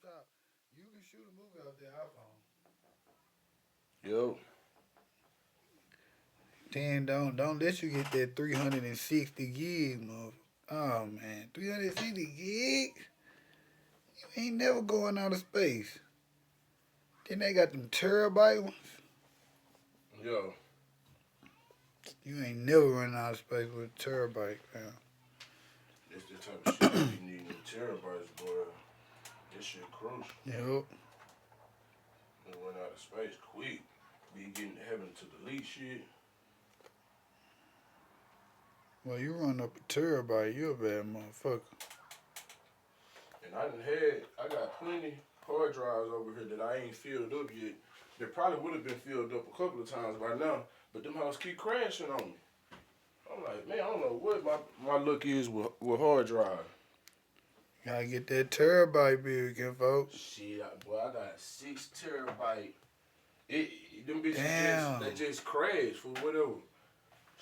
top. You can shoot a movie off that iPhone. Yo. Then don't let you get that 360 gigs, motherfucker. Oh man, 360 gigs? You ain't never going out of space. Then they got them terabyte ones. Yo. You ain't never running out of space with a terabyte, man. That's the type of shit I be needing in terabytes, boy. This shit crucial. Yep. We run out of space quick. Be getting having to delete shit. Well, you run up a terabyte, you a bad motherfucker. And I got plenty hard drives over here that I ain't filled up yet. That probably would have been filled up a couple of times by now, but them hoes keep crashing on me. I'm like, man, I don't know what my look is with hard drive. Gotta get that terabyte big again, folks. Shit, boy, I got 6 terabyte. Them Damn. bitches they just crash for whatever.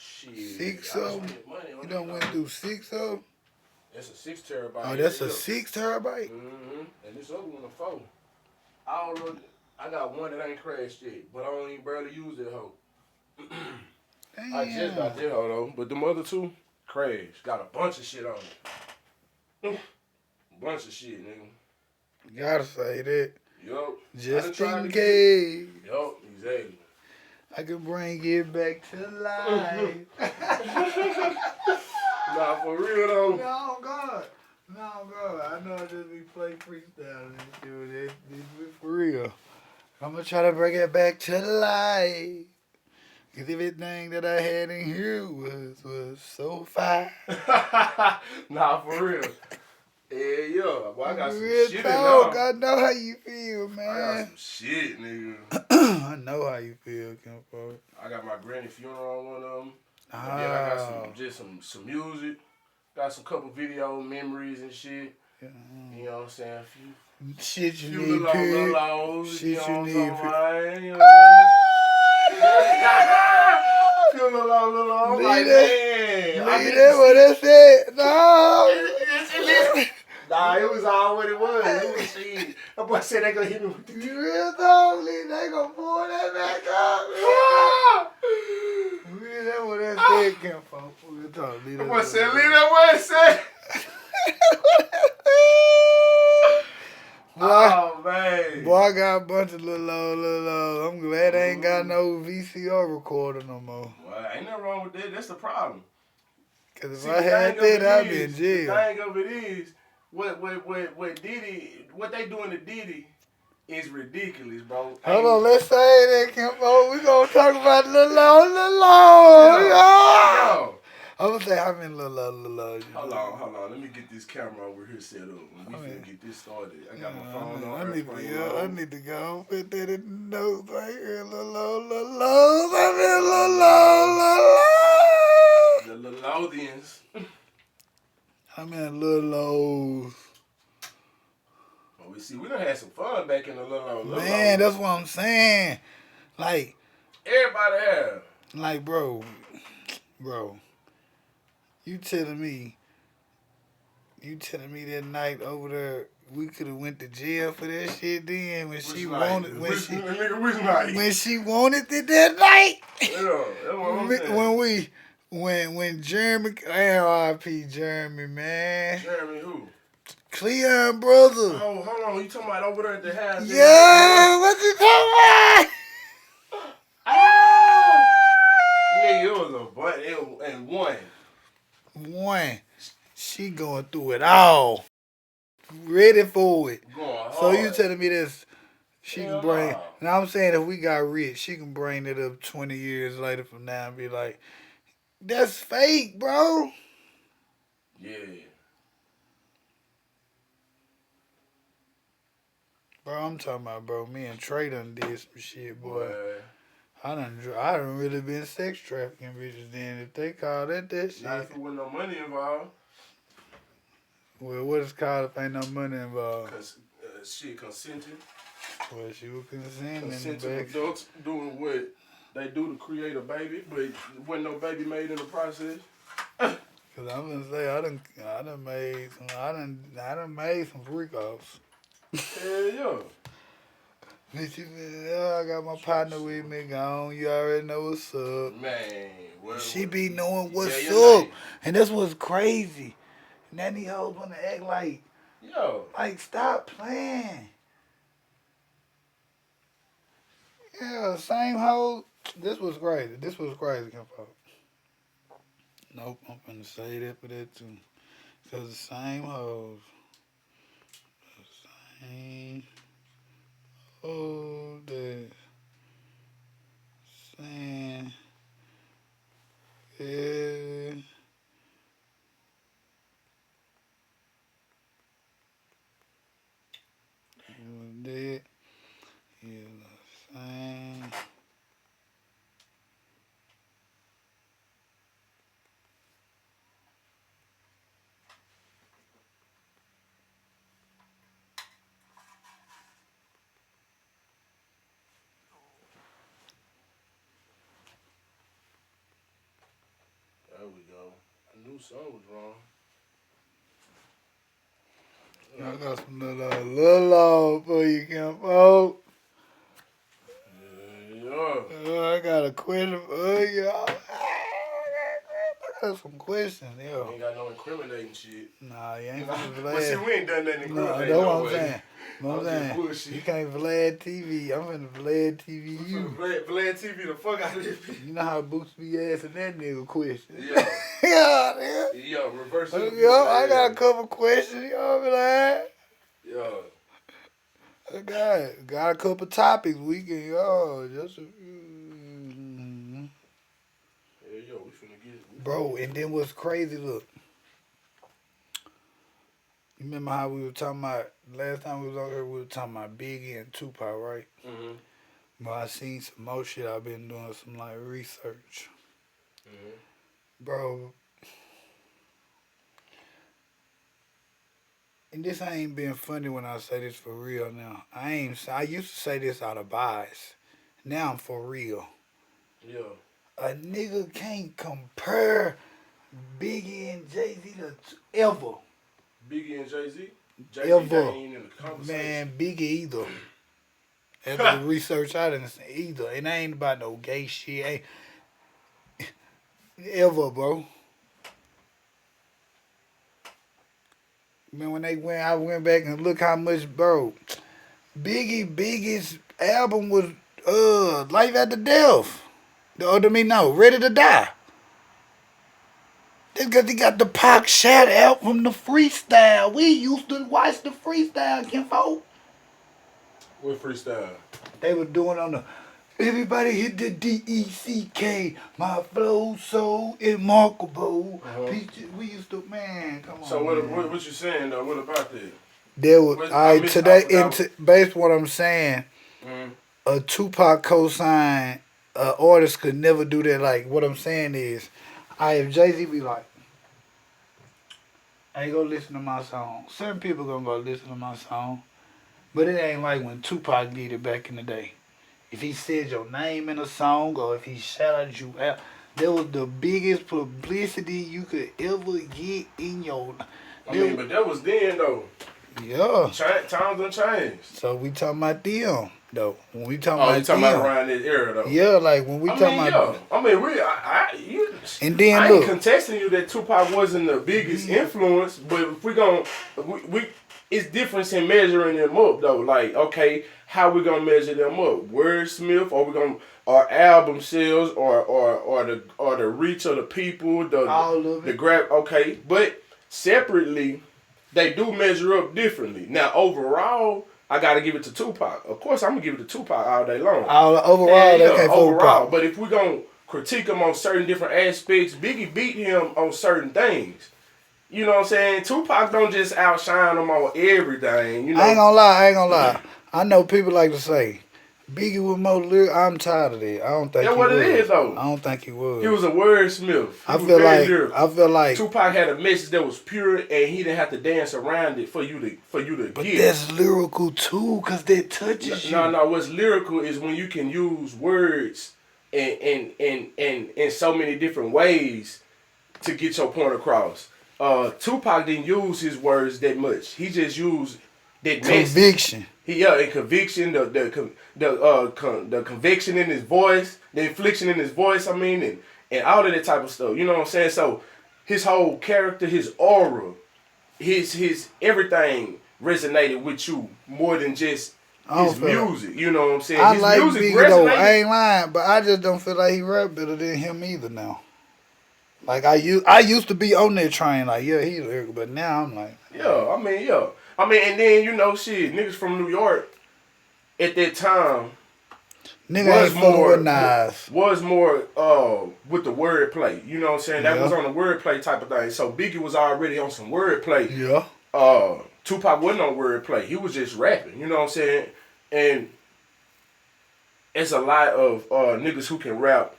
Shit. 6 I of spent them? money on You done went through 6 of them? That's a 6 terabyte. Oh, that's a 6 terabyte? Mm-hmm. And this other one a 4. I got one that ain't crashed yet, but I don't even barely use that hoe. Damn. I just got that hoe though, but them other 2 crashed. Got a bunch of shit on it. Bunch of shit, nigga. Gotta say that. Yup. Just in case. Yup, exactly. I can bring it back to life. Nah, for real though. No, God. No, God. I know I just be play freestyle and shit. This be for real. I'm gonna try to bring it back to life. Cause everything that I had in here was so fine. Nah, for real. Yeah. Well, I got some Real shit talk. in there. I know how you feel, man. I got some shit, nigga. I know how you feel, Kimpo. I got my granny funeral on one of them. And then I got some music. Got some couple video memories and shit. Yeah. You know what I'm saying? Shit you Few need, little period. lows. Shit You you know need, what I'm period. talking about? Few little low. I'm like, man. Leave that what that said. No. Nah, it was all what it was. It was shit. That boy said they gonna hit me with the Real talk, Lee. They gonna pull that back up. Real that what that said, Kimpo. Real talk, Lee. That boy said, leave that what it said. Oh, man. Boy, I got a bunch of little old. I'm glad I ain't got no VCR recorder no more. Well, ain't nothing wrong with that. That's the problem. Cause if I had that, I'd be in jail. The thing of it is, what Diddy, what they doing to Diddy is ridiculous, bro. Hold on, let's say that, Kimpo. We gonna talk about Lil Low. Yo. I'm gonna say how many Lil Low. Hold on. Let me get this camera over here set up. We finna get this started. I got my phone on. I need to go put that in the notes right here. Lil Low. I mean The Lilothians. I mean Lil Lows. Well, we done had some fun back in the Lil Man, that's what I'm saying. Like everybody have. Like, bro. You telling me that night over there we could have went to jail for that shit then when she wanted it that night? Yeah, that's what I'm saying. When Jeremy, R.I.P. Jeremy, man. Jeremy who? Cleon brother. Oh, hold on. You talking about over there at the house? Yeah, what you talking about? Nigga, it was a butt and one. She going through it all. Ready for it. Going hard. So you telling me this? She Hell can bring. no. Now I'm saying if we got rich, she can bring it up 20 years later from now and be like, "That's fake, bro." Yeah. Bro, I'm talking about, bro. Me and Trey done did some shit, boy. Boy. I done really been sex trafficking bitches. Then if they call that shit. Not if there wasn't no money involved. Well, what is called if ain't no money involved? Shit, consenting. Well, she was consenting. Consenting adults doing what they do to create a baby, but wasn't no baby made in the process. Cause I'm gonna say I done made some freak offs. Hell yeah. Bitch, I got my partner with me gone. You already know what's up. Man, She be knowing say what's your up. name. And that's what's crazy. And then these hoes wanna act Yo. like stop playing. Yeah, same hoe. This was crazy. This was crazy, Kim Folk. Nope, I'm finna say that for that too. Cause the same hoes. The same hoes that saying, yeah, you was dead. Yeah, the same. There we go. I knew something was wrong. I got some little love for you, Kim Folk. Yeah. I got a question for you. I got some questions, We yo. ain't got no incriminating shit. Nah, you ain't Nah, finna but see, Vlad. we ain't done nothing No, incriminating that's what no I'm way. saying. What I'm I'm just saying, bullshit. you can't Vlad TV. I'm finna Vlad TV We you. finna Vlad TV the fuck out of this bitch. You know how Boots be asking that nigga questions. Yeah. Yeah, nigga. Yo, reverse interview. Yo, I got a couple questions, you know what I'm Yeah. saying? Got a couple topics we can, just a few. Yeah, yo, we finna get. Bro, and then what's crazy, look. You remember how we were talking about, last time we was on here, we were talking about Biggie and Tupac, right? Mm-hmm. But I seen some more shit. I've been doing some, like, research. Mm-hmm. Bro, and this ain't being funny when I say this for real now. I used to say this out of bias. Now I'm for real. Yeah. A nigga can't compare Biggie and Jay-Z to ever. Biggie and Jay-Z? Jay-Z Ever. ain't in the conversation. Man, Biggie either. After the research I didn't say either. And I ain't about no gay shit. Ain't ever, bro. Man, I went back and look how much, bro. Biggie's album was Life After Death. Ready to Die. That's because he got the Pac shout out from the freestyle. We used to watch the freestyle, Kinfolk. What freestyle? They were doing on the everybody hit the D-E-C-K. My flow so remarkable. Uh-huh. We used to, man, come on. So Man. what you saying though? What about that? There was based on what I'm saying, Mm-hmm. a Tupac cosign artist could never do that. Like what I'm saying is, if Jay-Z be like, "Hey, go listen to my song." Certain people gonna go listen to my song, but it ain't like when Tupac did it back in the day. If he said your name in a song or if he shouted you out, that was the biggest publicity you could ever get in your. But that was then though. Yeah. Times done changed. So we talking about them though. When we talking Oh, about you talking them, about around this era though? yeah, like when we talking about. And then I look, ain't contesting you that Tupac wasn't the biggest influence, but if we gon' it's difference in measuring them up though. Like, okay, how we gonna measure them up? Wordsmith, or we gonna or album sales, or the reach of the people, all of the it. grab. Okay, but separately, they do measure up differently. Now overall, I gotta give it to Tupac. Of course, I'm gonna give it to Tupac all day long. Overall, they can't overall. Pac. But if we gonna critique him on certain different aspects, Biggie beat him on certain things. You know what I'm saying? Tupac don't just outshine him on everything. You know? I ain't gonna lie. I know people like to say, Biggie was more lyrical. I'm tired of that. I don't think That's he what was. it is though. I don't think he was. He was a wordsmith. I feel like Tupac had a message that was pure, and he didn't have to dance around it for you to but get. that's lyrical too, cause that touches you. No. What's lyrical is when you can use words in so many different ways to get your point across. Tupac didn't use his words that much. He just used that conviction. And conviction, the conviction in his voice, the infliction in his voice. I mean, and all of that type of stuff. You know what I'm saying? So his whole character, his aura, his everything resonated with you more than just his music. You know what I'm saying? I His like music Biggie though. I resonated. ain't lying, but I just don't feel like he rap better than him either now. Like I used to be on that train, like yeah, he's lyrical, but now I'm like, Yeah, I mean, and then shit, niggas from New York at that time nigga ain't fooling with Nas. was more with the wordplay. You know what I'm saying? That was on the wordplay type of thing. So Biggie was already on some wordplay. Yeah. Tupac wasn't on wordplay. He was just rapping. You know what I'm saying? And it's a lot of niggas who can rap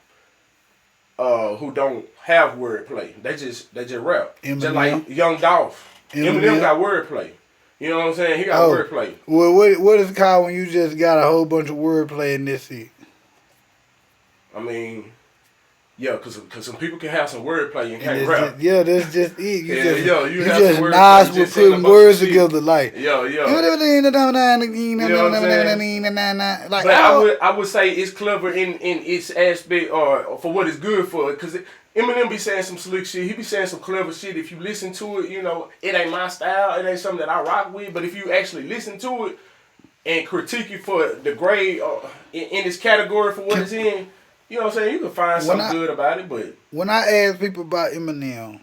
who don't have wordplay. They just rap. Eminem. Just like Young Dolph. Eminem got wordplay. You know what I'm saying? He got wordplay. Well, what is it called when you just got a whole bunch of wordplay in this shit? I mean, yeah, cause some people can have some wordplay and can't rap. That's just it. You just wordplay, nice with putting words together, like yeah. Like, but I would say it's clever in its aspect or for what it's good for. Cause Eminem be saying some slick shit. He be saying some clever shit. If you listen to it, it ain't my style. It ain't something that I rock with. But if you actually listen to it and critique it for the grade in this category for what it's in. You know what I'm saying? You can find something good about it, but when I ask people about Eminem,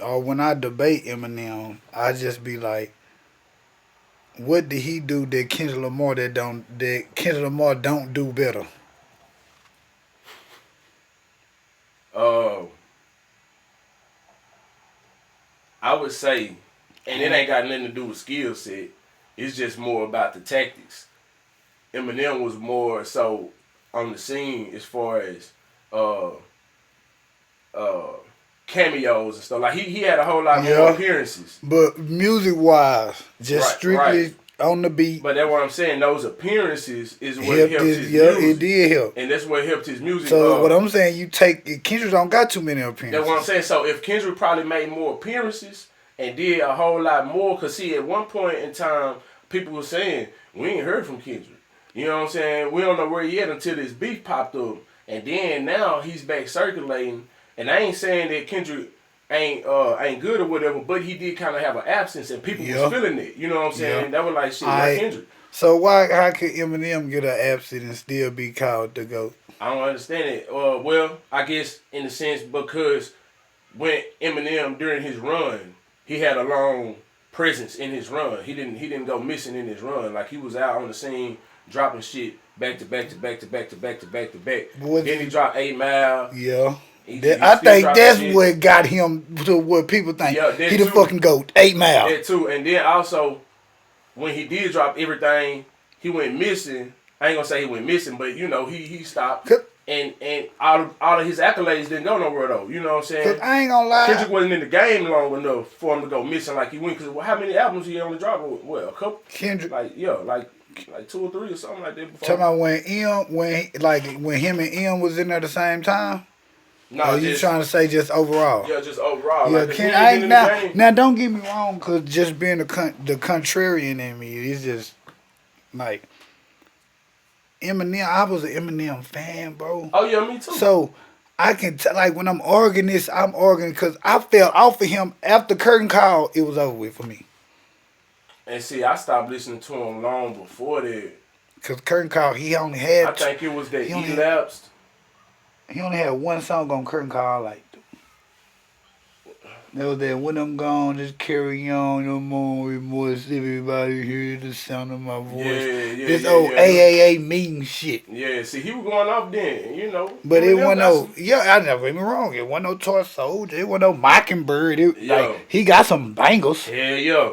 or when I debate Eminem, I just be like, "What did he do that Kendrick Lamar don't do better?" I would say, and it ain't got nothing to do with skill set. It's just more about the tactics. Eminem was more so on the scene as far as cameos and stuff. Like he had a whole lot more appearances. But music wise, just strictly on the beat. But that's what I'm saying. Those appearances is what helped his music. It did help. And that's what helped his music. So what I'm saying, Kendrick don't got too many appearances. That's what I'm saying. So if Kendrick probably made more appearances and did a whole lot more, because see, at one point in time, people were saying, we ain't heard from Kendrick. You know what I'm saying? We don't know where he at until this beef popped up. And then now he's back circulating. And I ain't saying that Kendrick ain't good or whatever, but he did kind of have an absence and people was feeling it. You know what I'm saying? Yeah. That was like shit like Kendrick. So how could Eminem get an absence and still be called the GOAT? I don't understand it. Well, I guess in a sense because when Eminem during his run, he had a long presence in his run. He didn't go missing in his run. Like he was out on the scene dropping shit back to back. Then he dropped 8 Mile. Yeah. I think that's what got him to what people think. Yeah, he the fucking GOAT. 8 Mile. That too. And then also, when he did drop everything, he went missing. I ain't gonna say he went missing, but he stopped. And all of his accolades didn't go nowhere though. You know what I'm saying? 'Cause I ain't gonna lie. Kendrick wasn't in the game long enough for him to go missing like he went. Because how many albums he only dropped? Well, a couple. Kendrick. Like 2 or 3 or something like that. Talking about when him and M was in there at the same time. No, you trying to say just overall? Yeah, just overall. Yeah, like now don't get me wrong, cause just being the contrarian in me, it's just like Eminem. I was an Eminem fan, bro. Oh yeah, me too. So I can like when I'm arguing this, I'm arguing because I fell off of him after Curtain Call. It was over with for me. And see, I stopped listening to him long before that. Cause Curtain Call, he only had. I think it was that he lapsed. He only had one song on Curtain Call I liked. That was that When I'm Gone, Just Carry On, No More Remorse, Everybody Hear the Sound of My Voice. This old AAA meeting shit. Yeah, see, he was going off then, But it wasn't no, I never get me wrong, it wasn't no Toy Soldier, it wasn't no Mockingbird. Like, he got some bangles. Yeah.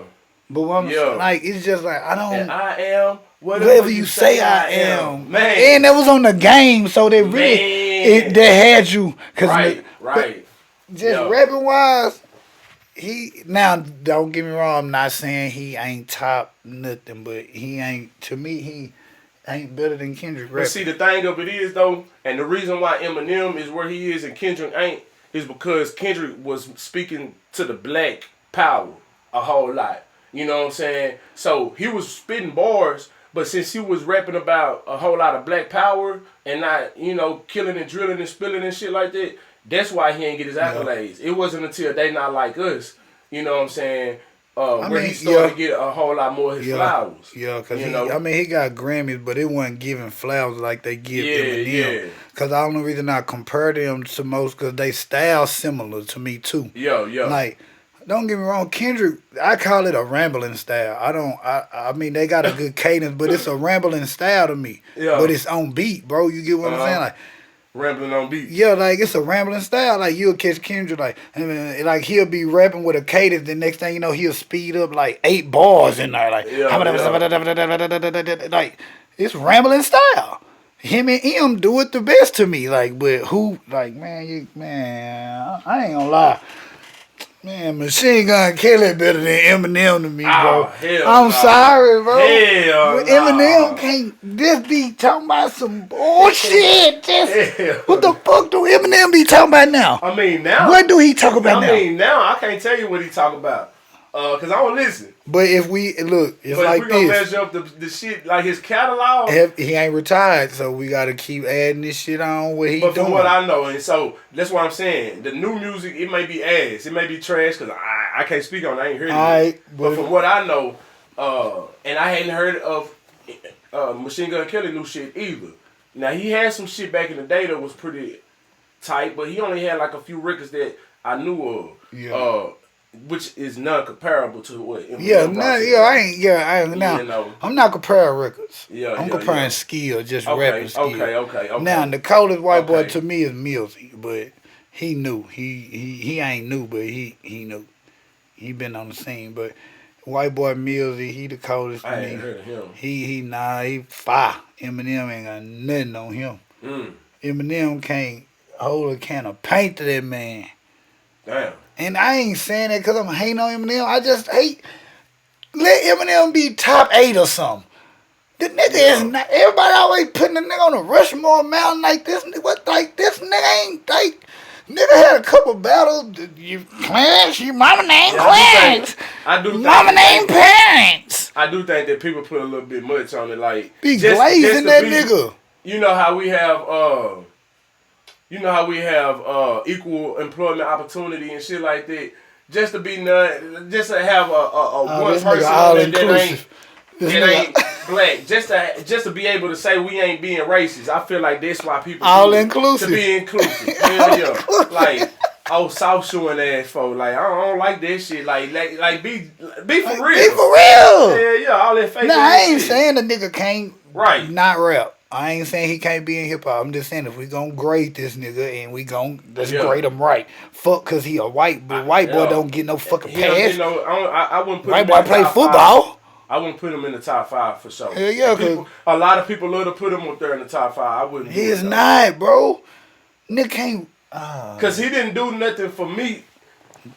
But what I'm saying, like, it's just like, I don't. And I am whatever you say I am. Man. And that was on the game, so they really, they had you. Right. Just rapping wise, now don't get me wrong, I'm not saying he ain't top nothing, but he ain't, to me, he ain't better than Kendrick rapping. But see, the thing of it is, though, and the reason why Eminem is where he is and Kendrick ain't, is because Kendrick was speaking to the black power a whole lot. You know what I'm saying? So he was spitting bars, but since he was rapping about a whole lot of black power and not, killing and drilling and spilling and shit like that, that's why he ain't get his accolades. It wasn't until They Not Like Us, you know what I'm saying, where he started to get a whole lot more of his flowers. Yeah, because he got Grammys, but it wasn't giving flowers like they give Eminem. Yeah. Because the only reason I compare them to most, because they style similar to me too. Yeah. Like, don't get me wrong, Kendrick, I call it a rambling style. I mean, they got a good cadence, but it's a rambling style to me. Yeah. But it's on beat, bro. You get what I'm saying? Like, rambling on beat. Yeah, like it's a rambling style. Like you'll catch Kendrick, like he'll be rapping with a cadence. The next thing you know, he'll speed up like 8 bars in there. Like, like it's rambling style. Him and M do it the best to me. Like, but who? Like, man, I ain't gonna lie. Man, Machine Gun Kelly better than Eminem to me, bro. I'm sorry, bro. But Eminem can't just be talking about some bullshit. What the fuck do Eminem be talking about now? I mean, now. What do he talk about now? I mean, now I can't tell you what he talk about. Because I don't listen. But if we, look, it's like this. But if we gonna measure up the shit, like his catalog. He ain't retired, so we got to keep adding this shit on what he doing. But from what I know, and so that's what I'm saying. The new music, it may be ass. It may be trash, because I can't speak on it. I ain't heard it. But from what I know, and I hadn't heard of Machine Gun Kelly new shit either. Now, he had some shit back in the day that was pretty tight, but he only had like a few records that I knew of. Yeah. Which is non-comparable to what. I'm not comparing records. I'm comparing skill, just rapping skill. Okay. Now the coldest white boy to me is Millsy, but he knew he ain't new, but he knew he been on the scene. But white boy Millsy, he the coldest to me. I ain't heard of him. He fire. Eminem ain't got nothing on him. Eminem can't hold a can of paint to that man. Damn. And I ain't saying that because I'm hating on Eminem. I just hate. Let Eminem be top 8 or something. The nigga is not. Everybody always putting the nigga on a Rushmore mountain like this. What, like, this nigga ain't, like, nigga had a couple battles. Clarence, your mama named Clarence. Mama named Parents. I do think that people put a little bit much on it. Like, be glazing that nigga. You know how we have, equal employment opportunity and shit like that. Just to have a one person that ain't black. Just to be able to say we ain't being racist. I feel like that's why people all inclusive. To be inclusive. Yeah. Like, South Shoreing ass folk. Like, I don't like that shit. Like be for real. Be for real. Yeah. All that fake. Nah, I ain't saying the nigga can't not rap. I ain't saying he can't be in hip hop. I'm just saying if we gonna grade this nigga and let's grade him right. Fuck, cause he a white boy. White boy don't get no fucking pass. I wouldn't put white boy play football. I wouldn't put him in the top 5 for sure. Hell yeah, a lot of people love to put him up there in the top 5. I wouldn't. He is not, bro. Nigga can't. Cause he didn't do nothing for me.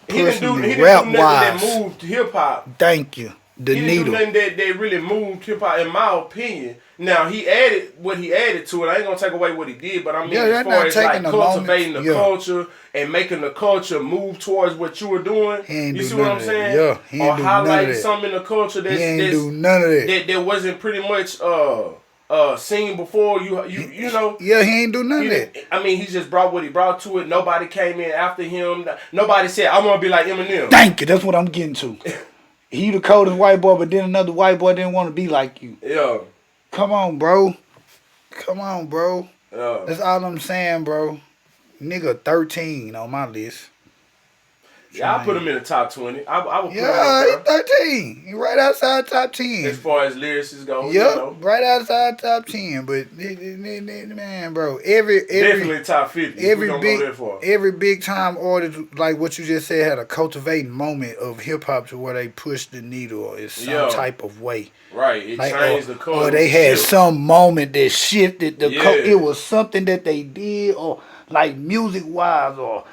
He didn't do nothing that moved hip hop. Thank you. He didn't do nothing that really moved hip hop, in my opinion. Now, he added what he added to it. I ain't gonna take away what he did, but I mean, as far as like cultivating the culture and making the culture move towards what you were doing, you see what I'm saying? Yeah, he ain't or highlighting something in the culture he ain't do none of that. That wasn't pretty much seen before. You know? Yeah, he ain't do none of that. I mean, he just brought what he brought to it. Nobody came in after him. Nobody said, "I want to be like Eminem." Thank you. That's what I'm getting to. He the coldest white boy, but then another white boy didn't want to be like you. Yeah. Come on, bro. Yeah. That's all I'm saying, bro. Nigga 13 on my list. Yeah, I put him in the top 20. I would put him he's 13. He right outside top 10. As far as lyricists go. Yep, right outside top 10. But, man, bro, definitely top 50. Every big time artist, like what you just said, had a cultivating moment of hip hop to where they pushed the needle in some type of way. Right, it changed the culture. Or they had some moment that shifted the it was something that they did, or like music wise, or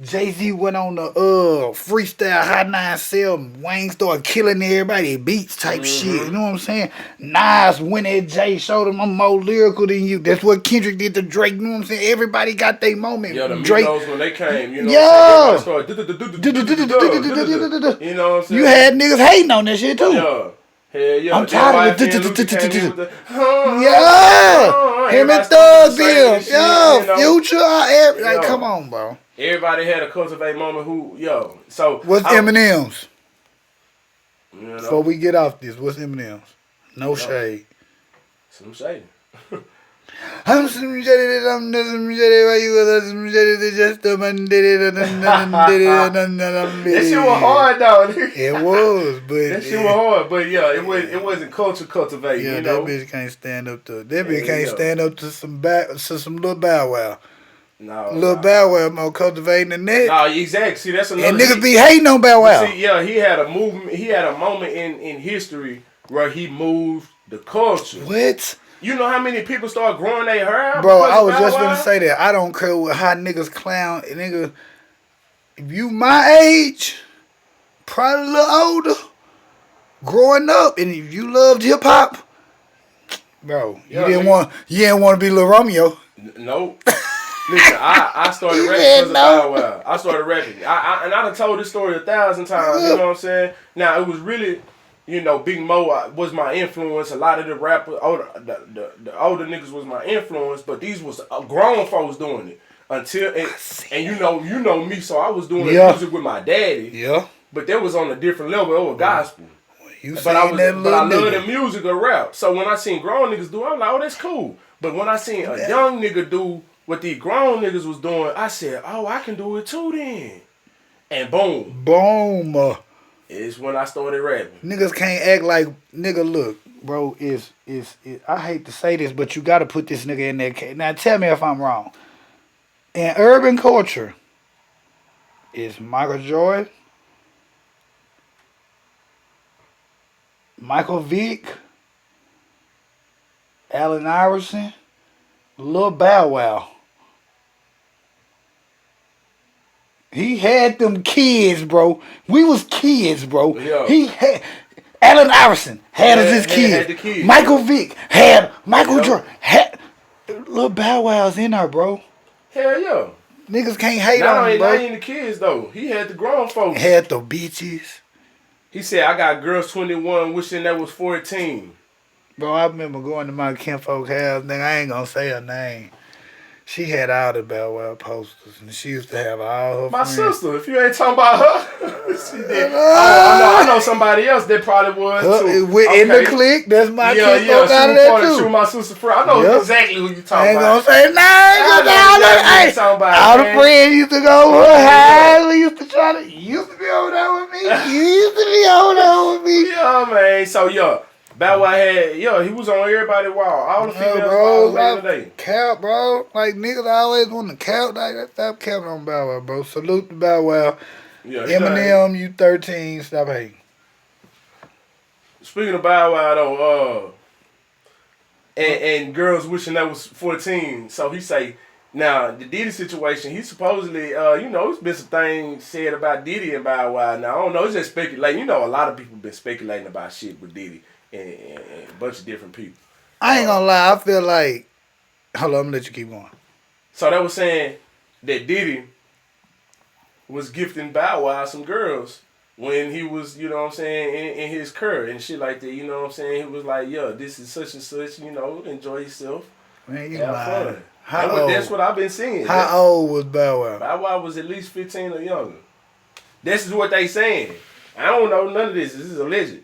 Jay-Z went on the freestyle Hot 97. Wayne started killing everybody, beats type shit. You know what I'm saying? Nas went at Jay, showed him I'm more lyrical than you. That's what Kendrick did to Drake. You know what I'm saying? Everybody got their moment. Yeah, the Drake, Migos when they came, you know what I'm saying? Everybody started, you know what I'm saying? You had niggas hating on that shit too. Yeah. Hell yeah. I'm tired of the him and Thug them. Yo, Future. Like, come on, bro. Everybody had a cultivate moment So what's M&M's? You know, before we get off this, what's M&M's? No shade. Some shade. I'm some shady, I'm some shady, why you with some shady, just a man did it, that shit was hard though. It was, but that shit was hard, but yeah, it wasn't culture cultivating. Yeah, you know? that bitch can't stand up to that bitch can't stand up to some little Bow Wow. No, Lil Bow Wow more cultivating than that. No, exactly. See, that's another. And niggas be hating on Bow Wow. See, yeah, he had a movement. He had a moment in history where he moved the culture. What? You know how many people start growing their hair out? Bro, I was just gonna say that. I don't care what how niggas clown. Nigga, if you my age, probably a little older, growing up, and if you loved hip hop, bro, you didn't want to be Lil Romeo. Nope. Listen, I started rapping because of Bow Wow. I started rapping. And I done told this story 1,000 times. You know what I'm saying? Now, it was really, Big Mo was my influence. A lot of the rappers, the older niggas was my influence, but these was grown folks doing it. And you know me, so I was doing music with my daddy. Yeah. But that was on a different level. It was gospel. But I love the music of rap. So when I seen grown niggas do it, I'm like, oh, that's cool. But when I seen a young nigga do what these grown niggas was doing, I said, oh, I can do it too then. And boom. Boom. It's when I started rapping. Niggas can't act like, nigga, look, bro, I hate to say this, but you got to put this nigga in that case. Now, tell me if I'm wrong. In urban culture, is Michael Jordan, Michael Vick, Allen Iverson, Lil Bow Wow. He had them kids, bro. We was kids, bro. Yeah. He had Allen Iverson had us his kids. Michael Vick had Michael Jordan had Lil Bow Wow's in there, bro. Hell yeah. Niggas can't hate on him, bro. Not even the kids though. He had the grown folks. Had the bitches. He said, I got girls 21 wishing that was 14. Bro, I remember going to my kinfolk house. Nigga, I ain't gonna say her name. She had all the Bow Wow posters, and she used to have all her My friends. sister, if you ain't talking about her, she did. I know somebody else that probably was too. In the clique, that's my kinfolk out of there too. She was my sister friend. I know exactly who you talking about. I ain't gonna say names. All the friends used to go over her house. We used to be over there with me. You used to be over there with me. Yeah, man. So, Bow Wow had, he was on everybody's wall. All the females walls day. Cap, bro. Like, niggas always want to cap. Like, stop capping on Bow Wow, bro. Salute to Bow Wow. Yeah, Eminem, you 13. Stop hating. Speaking of Bow Wow, though, and girls wishing that was 14. So he say, now, the Diddy situation, he supposedly, there's been some things said about Diddy and Bow Wow. Now, I don't know. It's just speculating. A lot of people been speculating about shit with Diddy. And a bunch of different people. I ain't gonna lie, I feel like... Hold on, I'm gonna let you keep going. So they was saying that Diddy was gifting Bow Wow some girls when he was, in his career and shit like that, you know what I'm saying? He was like, this is such and such, enjoy yourself. Man, you have fun. That's what I've been seeing. How old was Bow Wow? Bow Wow was at least 15 or younger. This is what they saying. I don't know none of this. This is alleged.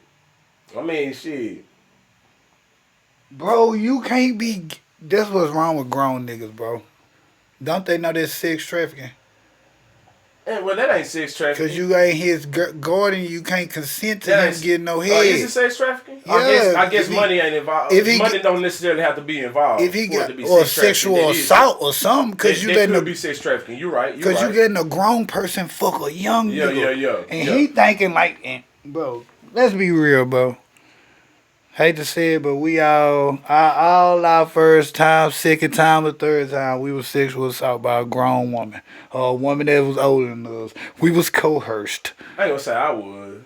I mean, shit. Bro, you can't be... That's what's wrong with grown niggas, bro. Don't they know that's sex trafficking? Well, that ain't sex trafficking. Because you ain't his guardian, you can't consent to him getting no head. Is it sex trafficking? Yeah. I guess money ain't involved. Money don't necessarily have to be involved. If he got... Or sexual assault or something. Because you letting... could be sex trafficking. You're right. Because you letting a grown person fuck a young nigga. Yeah. And he thinking like... Bro... Let's be real, bro. hate to say it, but we all our first time, second time, or third time, we was sexual assault by a grown woman or a woman that was older than us. We was coerced. I ain't gonna say I would.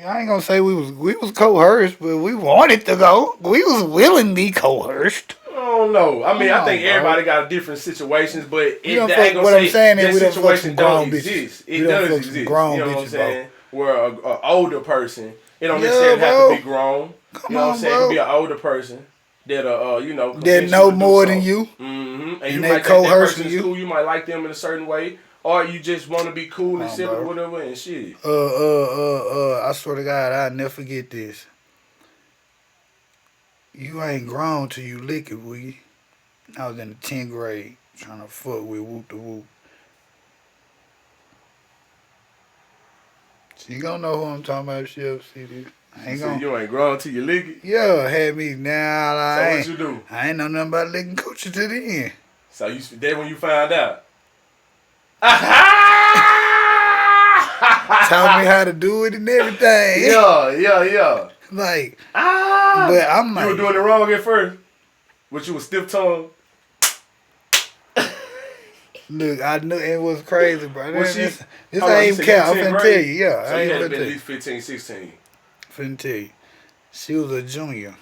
I ain't gonna say we was coerced, but we wanted to go. We was willingly coerced. I don't know. I mean, Come I on, think bro. everybody got different situations, but You it don't I ain't fuck. gonna What I'm say saying that is we don't fuck situation some don't grown bitches. exist. We It don't does fuck some exist. grown You know what I'm bitches, bro. saying? Where a older person, it don't Yeah, necessarily have to bro. be grown. Come You know what I'm on, saying? It can be bro. an older person that That convince you know to do more than something. you, And you and they might think that person coercing is you. cool. You might like them in a certain way, or you just want to be cool Come and on, simple, bro. whatever, and shit. I swear to God, I'll never forget this. You ain't grown till you lick it, will you? I was in the 10th grade trying to fuck with Whoop the Whoop. So you gonna know who I'm talking about if she ever see this. I You ain't said gonna. you ain't grown till you lick it. Yeah, had me now. So what you do? I ain't know nothing about licking coochie to the end. So you that when you found out. Taught me how to do it and everything. Yeah. Like, Ah, but I'm you were like, doing it wrong at first, but you was stiff tongue. look, I knew it was crazy, bro. Was she? This Hold on, you ain't said you cap. was I'm 10th finna tell you. grade, Yeah, so I you ain't had to finna be tell at you. least 15, 16. Finna tell you. She was a junior.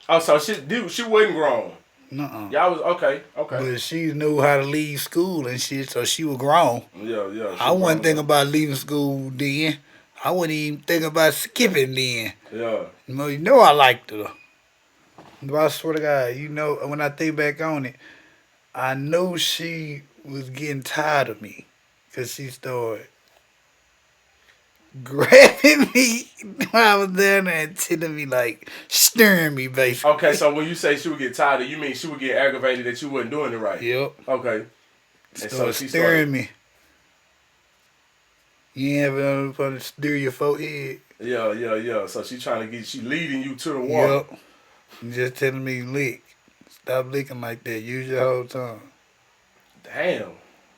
Oh, so she wasn't grown. Nuh-uh. Y'all was okay. But she knew how to leave school and shit, so she was grown. Yeah, she I was wasn't grown thinking up. about leaving school then. I wasn't even thinking about skipping then. Yeah. You know I liked her. But I swear to God, when I think back on it, I knew she was getting tired of me. Because she started grabbing me while I was down there and telling me, like, stirring me, Okay, basically. so when you say she would get tired, you mean she would get aggravated that you wasn't doing it right? Yep. Okay. And so Started she started. stirring me. You ain't ever fun to stir your forehead. Yeah. So she leading you to the water. Yep. Just telling me lick. Stop licking like that. Use your whole tongue. Damn.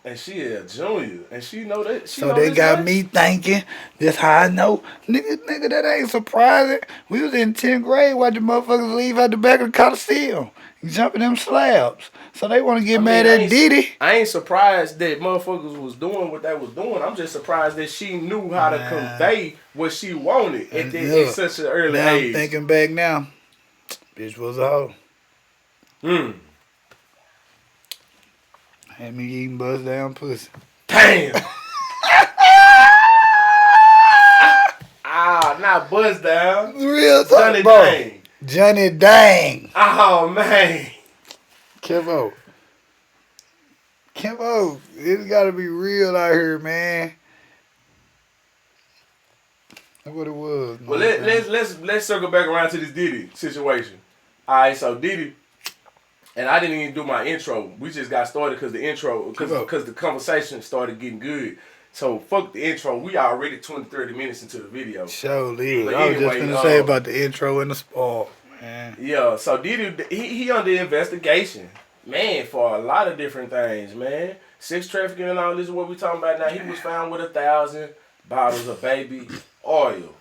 And she a junior, and she know that she So know they this got much. me thinking, that's how I know. Nigga, that ain't surprising. We was in 10th grade watching motherfuckers leave out the back of the Coliseum and jumping them slabs. So they want to I get mean, mad at Diddy. I ain't surprised that motherfuckers was doing what they was doing. I'm just surprised that she knew how to Man. convey what she wanted And at look, such an early now I'm age. thinking back now. Bitch was a hoe. Hmm. Had me eating buzz down pussy. Damn. Not buzz down. Real talk, Johnny bro. Dang. Johnny Dang. Oh man. Kevo, it's gotta be real out here, man. That's what it was. Well, Man. let's circle back around to this Diddy situation. All right, so Diddy, and I didn't even do my intro. We just got started because the conversation started getting good. So fuck the intro. We already 20, 30 minutes into the video. Surely. But I was just anyway, gonna say about the intro and the sport, man. yeah. So Diddy, he under investigation, man, for a lot of different things, man. Sex trafficking and all this is what we talking about now. He was found with 1,000 bottles of baby oil.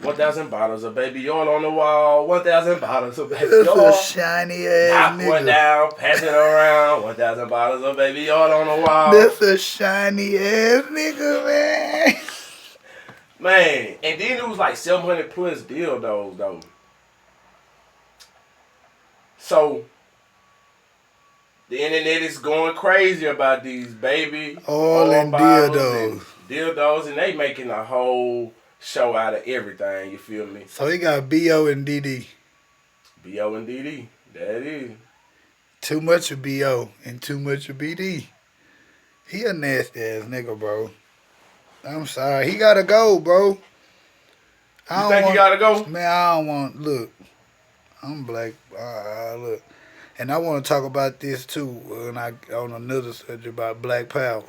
1,000 bottles of baby oil on the wall. 1,000 bottles of baby That's oil. a shiny ass Knock one nigga. down, pass it around. 1,000 bottles of baby oil on the wall. That's a shiny ass nigga, man. Man, and then it was like 700 plus dildos though. So the internet is going crazy about these baby All oil in bottles and dildos. dildos, and they making a whole show out of everything. You feel me? So he got B.O. and D.D. B.O. and D.D. That is. Too much of B.O. and too much of B.D. He a nasty ass nigga, bro. I'm sorry. He gotta go, bro. You think he gotta go? Man, I don't want. Look, I'm black. Look, and I want to talk about this too. When I on another subject about Black Power.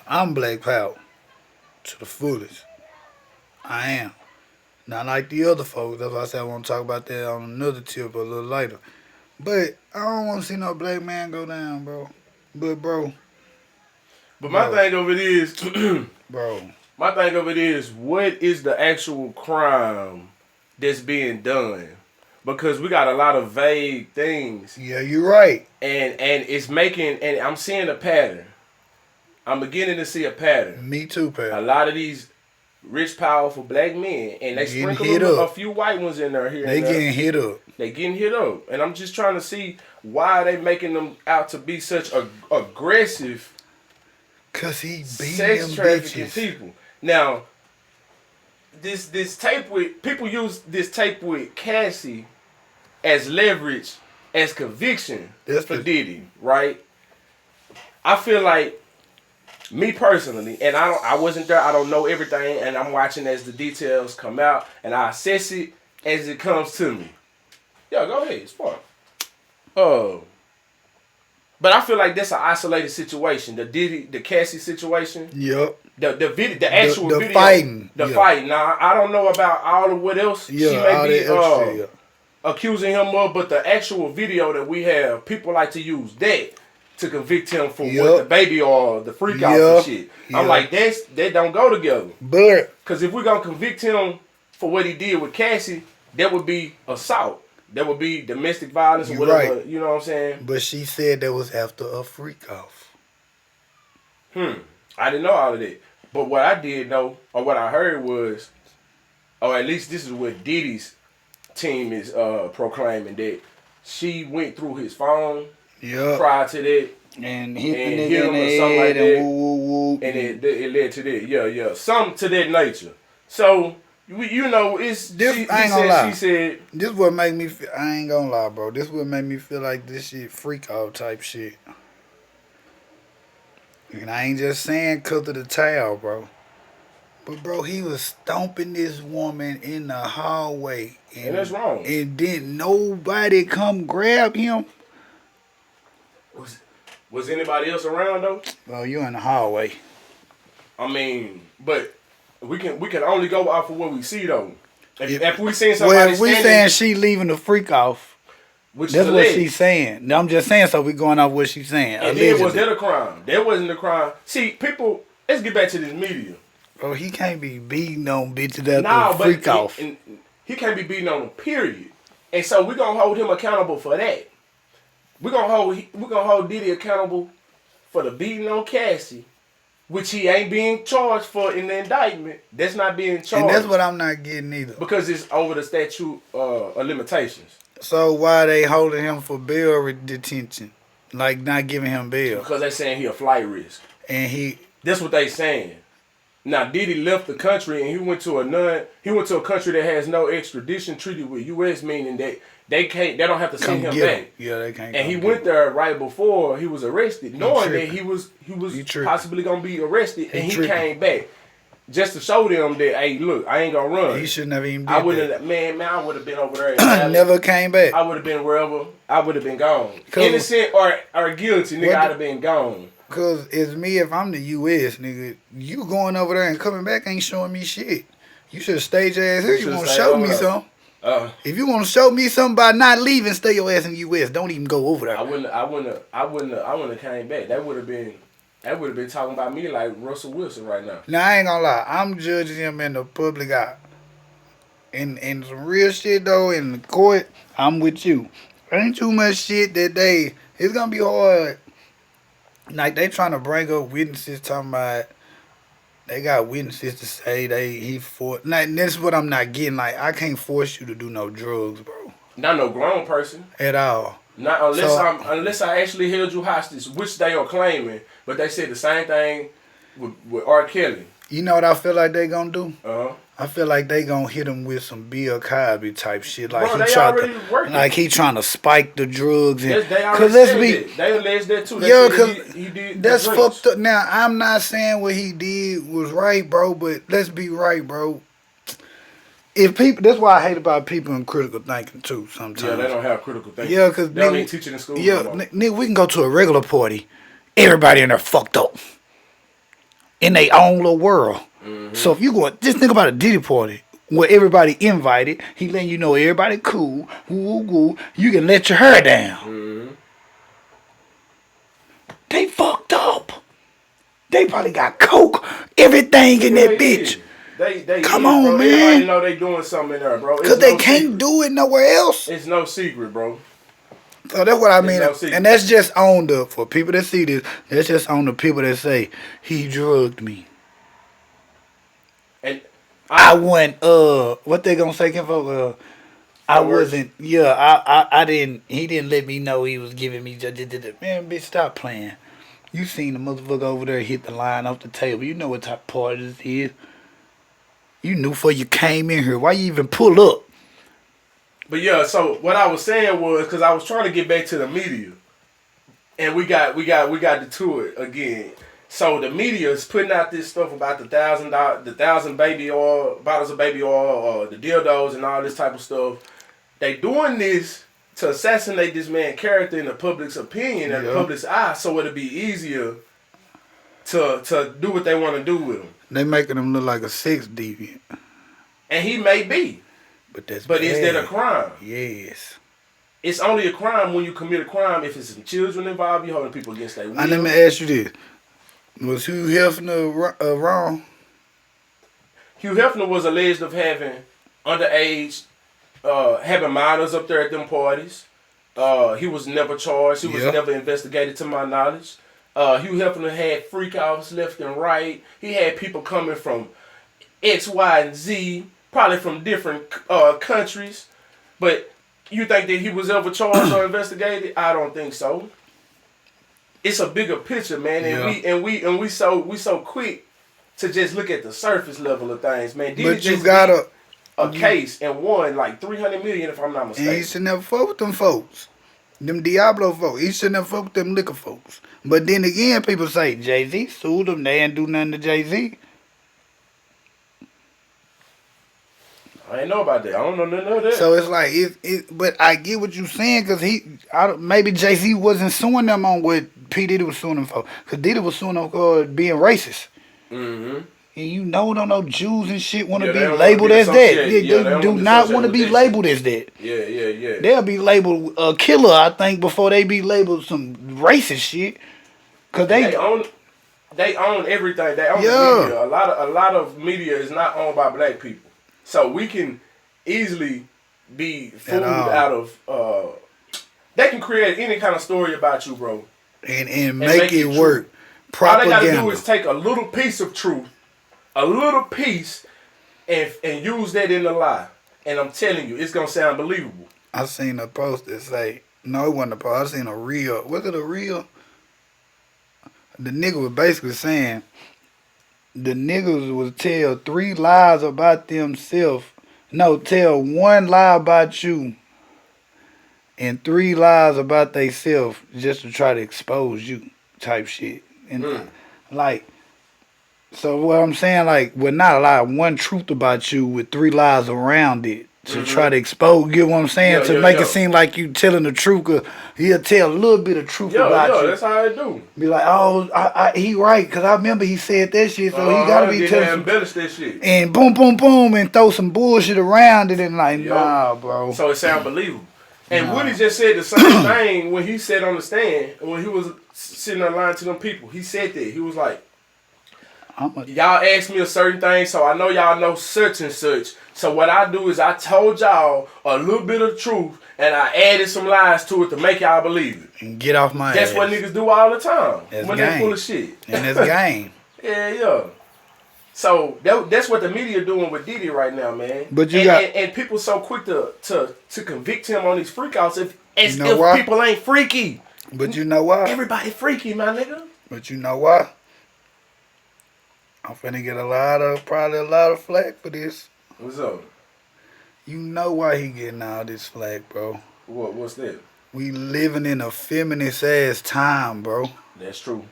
I'm Black Power to the fullest. I am. Not like the other folks. That's why I said I want to talk about that on another tip a little later. But I don't want to see no black man go down, bro. But But my thing of it is, bro, my thing of it is, what is the actual crime that's being done because we got a lot of vague things. Yeah, you're right. And it's making, and I'm seeing a pattern. I'm beginning to see a pattern. Me too, Pat. A lot of these rich, powerful black men, and they Getting sprinkle hit a up. few white ones in there here. They and there. getting hit up. They getting hit up, and I'm just trying to see why they making them out to be such aggressive. Cause he beating Sex them trafficking bitches. people. Now, this tape with people use this tape with Cassie as leverage, as conviction for Diddy, right? I feel like me personally, and I wasn't there. I don't know everything, and I'm watching as the details come out, and I assess it as it comes to me. Yeah, go ahead, spark. But I feel like that's an isolated situation. The Cassie situation. Yep. The actual the video. Fighting. Fighting. Now I don't know about all of what else she may be accusing him of, but the actual video that we have, people like to use that to convict him for what the baby or the freak out and shit. I'm like, that don't go together. But because if we're gonna convict him for what he did with Cassie, that would be assault. That would be domestic violence or whatever. Right. You know what I'm saying? But she said that was after a freak off. I didn't know all of that. But what I did know, or what I heard was, or at least this is what Diddy's team is proclaiming, that she went through his phone prior to that and hit him or something like that. And it led to that. Yeah. Something to that nature. So, you know, it's this. She said. This what make me feel. I ain't gonna lie, bro. This what make me feel like this shit freak out type shit. And I ain't just saying cause of the towel, bro. But bro, he was stomping this woman in the hallway, and that's wrong. And didn't nobody come grab him. Was anybody else around though? Well, you in the hallway. I mean, but we can only go off of what we see though. If we seen somebody well, if we saying she leaving the freak off, which that's what she's saying. I'm just saying, so we going off what she's saying. And then was that a crime? That wasn't a crime. See, people. Let's get back to this media. Bro, he can't be beating on bitches after the freak off. He can't be beating on them. Period. And so we're gonna hold him accountable for that. We're gonna hold Diddy accountable for the beating on Cassie, which he ain't being charged for in the indictment. That's not being charged. And that's what I'm not getting either. Because it's over the statute of limitations. So why they holding him for bail detention? Like not giving him bail? Because they saying he a flight risk. And that's what they saying. Now Diddy left the country and he went to a country that has no extradition treaty with US, meaning that they don't have to send him back. Yeah, they can't. And he went there right before he was arrested, knowing that he was possibly gonna be arrested, and he came back. Just to show them that, hey, look, I ain't gonna run. He shouldn't have even been I would have, man, I would have been over there. Never came back. I would have been wherever. I would have been gone. Innocent or guilty, nigga, I'd have been gone. Cause it's me if I'm the U.S., nigga. You going over there and coming back ain't showing me shit. You should stage your ass here. You want to show me something? If you want to show me something by not leaving, stay your ass in the U.S. Don't even go over there. I wouldn't have came back. That would have been talking about me like Russell Wilson right now. Now I ain't gonna lie, I'm judging him in the public eye. And some real shit though in the court, I'm with you. Ain't too much shit that it's gonna be hard. Like they trying to bring up witnesses talking about they got witnesses to say he fought. Like this is what I'm not getting. Like I can't force you to do no drugs, bro. Not no grown person at all. Not unless I actually held you hostage, which they are claiming. But they said the same thing with R. Kelly. You know what I feel like they gonna do? Uh-huh. I feel like they gonna hit him with some Bill Cosby type shit. Like he trying to spike the drugs. And they alleged that too. Cause he did that's fucked up. Now I'm not saying what he did was right, bro. But let's be right, bro. If people, that's why I hate about people in critical thinking too. Sometimes. Yeah, they don't have critical thinking. Yeah, cause they don't even teach it in school. Yeah, nigga, we can go to a regular party. Everybody in there fucked up. In their own little world. Mm-hmm. So if you go, just think about a Diddy party where everybody invited. He letting you know everybody cool. Woo. You can let your hair down. Mm-hmm. They fucked up. They probably got coke, everything in that bitch. They Come is, on, bro. man. Everybody know they doing something in there, bro. Because they can't do it nowhere else. It's no secret, bro. So that's what I mean. No secret. And that's just on for people that see this, that's just on the people that say, he drugged me. And I wasn't, what they gonna say, Kinfolk? I wasn't, I didn't, he didn't let me know he was giving me, man, bitch, stop playing. You seen the motherfucker over there hit the line off the table. You know what type of party this is. You knew before you came in here. Why you even pull up? But yeah, so what I was saying was, because I was trying to get back to the media. And we got to it again. So the media is putting out this stuff about the $1,000 baby oil, bottles of baby oil, or the dildos and all this type of stuff. They doing this to assassinate this man's character in the public's opinion and the public's eye, so it'll be easier to do what they want to do with him. They making him look like a sex deviant. And he may be. But is that a crime? Yes. It's only a crime when you commit a crime if it's some children involved, you're holding people against their will. And let me ask you this. Was Hugh Hefner wrong? Hugh Hefner was alleged of having underage, having minors up there at them parties. He was never charged. He was never investigated to my knowledge. Hugh Hefner had freak-offs left and right. He had people coming from X, Y, and Z, probably from different countries. But you think that he was ever charged or investigated? I don't think so. It's a bigger picture, man, and we so quick to just look at the surface level of things, man. Diddy but you got a case and won like $300 million, if I'm not mistaken. And he should never fuck with them folks, them Diablo folks. He should never fuck with them liquor folks. But then again, people say Jay-Z sued them. They didn't do nothing to Jay-Z. I ain't know about that. I don't know nothing of that. So it's like but I get what you're saying, because maybe Jay-Z wasn't suing them on what P. Diddy was suing them for, because Diddy was suing them for being racist. Mm-hmm. And you know, don't know Jews and shit want to be labeled as that. They do not want to be labeled as that. Yeah. They'll be labeled a killer, I think, before they be labeled some racist shit. Cause they own everything. They own the media. A lot of media is not owned by black people. So we can easily be fooled out of. They can create any kind of story about you, bro, and make it work. Propaganda. All they gotta do is take a little piece of truth, a little piece, and use that in the lie. And I'm telling you, it's gonna sound believable. I seen a post that say, no, it wasn't a post. I seen a reel. Was it a reel? The nigga was basically saying, the niggas would tell 3 lies about themselves. No, tell 1 lie about you and 3 lies about theyself just to try to expose you, type shit. And like, so what I'm saying, like, well, not a lie, 1 truth about you with 3 lies around it to try to expose. You get what I'm saying? To make it seem like you telling the truth. Cause he'll tell a little bit of truth about you. That's how I do. Be like, oh, he right, cause I remember he said that shit, so he gotta be telling. Embellish that shit. And boom, boom, boom, and throw some bullshit around it, and like, nah, bro. So it sound believable. And Woody just said the same thing when he said on the stand, when he was sitting there lying to them people. He said that. He was like, y'all asked me a certain thing, so I know y'all know such and such. So what I do is I told y'all a little bit of truth, and I added some lies to it to make y'all believe it. And get off my ass. That's what niggas do all the time. That's when game. They full of shit. And that's game. Yeah. So that's what the media doing with Diddy right now, man. But and people so quick to convict him on these freakouts as if people ain't freaky. But you know why? Everybody freaky, my nigga. But you know why? I'm finna get probably a lot of flack for this. What's up? You know why he getting all this flack, bro? What's that? We living in a feminist ass time, bro. That's true.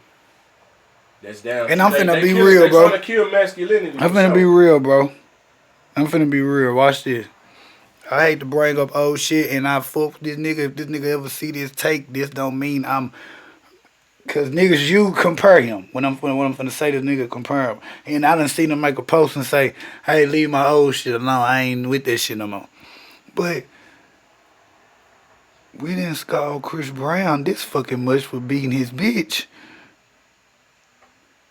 That's down. And I'm finna be real, bro. They trying to kill masculinity. I'm finna be real, bro. I'm finna be real. Watch this. I hate to bring up old shit, and I fuck with this nigga. If this nigga ever see this take, this don't mean I'm. Cause niggas, you compare him. When I'm finna say this nigga, compare him. And I done seen him make a post and say, hey, leave my old shit alone. I ain't with that shit no more. But we didn't scold Chris Brown this fucking much for beating his bitch.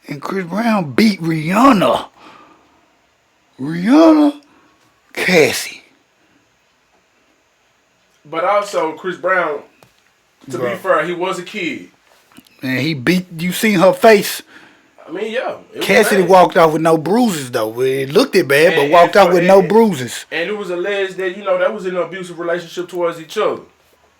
And Chris Brown beat Rihanna. Rihanna, Cassie. But also Chris Brown, to be Bro. fair, he was a kid. Man, he beat. You seen her face? I mean, yeah, it was Cassidy bad. walked off with no bruises though. It looked it bad, but And walked for off with no bruises. and it was alleged that that was an abusive relationship towards each other.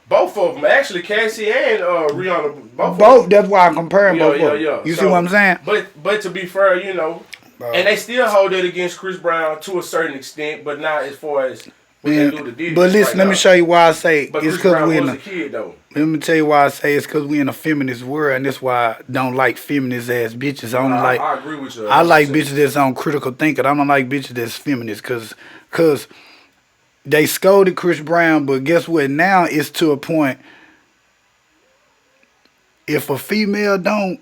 Both of them, actually, Cassie and Rihanna, both of them. Both. That's why I'm comparing Yeah, both yeah, of them. yeah. You see So, what I'm saying? but to be fair, Bro. and they still hold it against Chris Brown to a certain extent, but not as far as what they Man, do to Diddy but right listen, let me now. show you why I say But it's Chris because Brown we in was a. a kid though. Let me tell you why I say it's because we in a feminist world, and that's why I don't like feminist ass bitches. I No, only like. I agree with you. I like 100%. bitches that's on critical thinking. I don't like bitches that's feminist, cause they scolded Chris Brown, but guess what? Now it's to a point. If a female don't,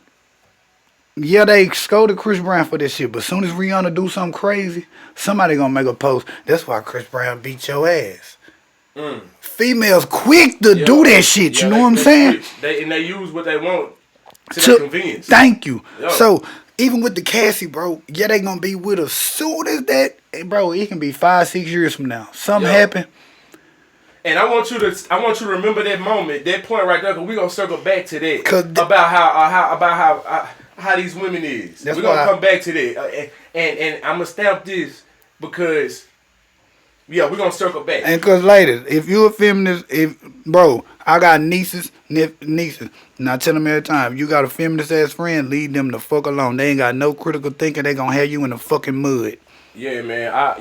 yeah, they scolded Chris Brown for this shit, but as soon as Rihanna do something crazy, somebody gonna make a post. That's why Chris Brown beat your ass. Mm. Females quick to do that shit. You know what I'm They saying? quick. They use what they want to their To, convenience. thank you. Yo. So even with the Cassie, bro, yeah, they gonna be with us soon as that, bro. It can be 5-6 years from now. Something happen. And I want you to remember that moment, that point right there, because we gonna circle back to that about how these women is. We're gonna come back to that, and I'm gonna stamp this because we're gonna circle back. And cause ladies, if you a feminist, bro, I got nieces. And I tell them every time, if you got a feminist ass friend, leave them the fuck alone. They ain't got no critical thinking. They gonna have you in the fucking mud. Yeah, man. A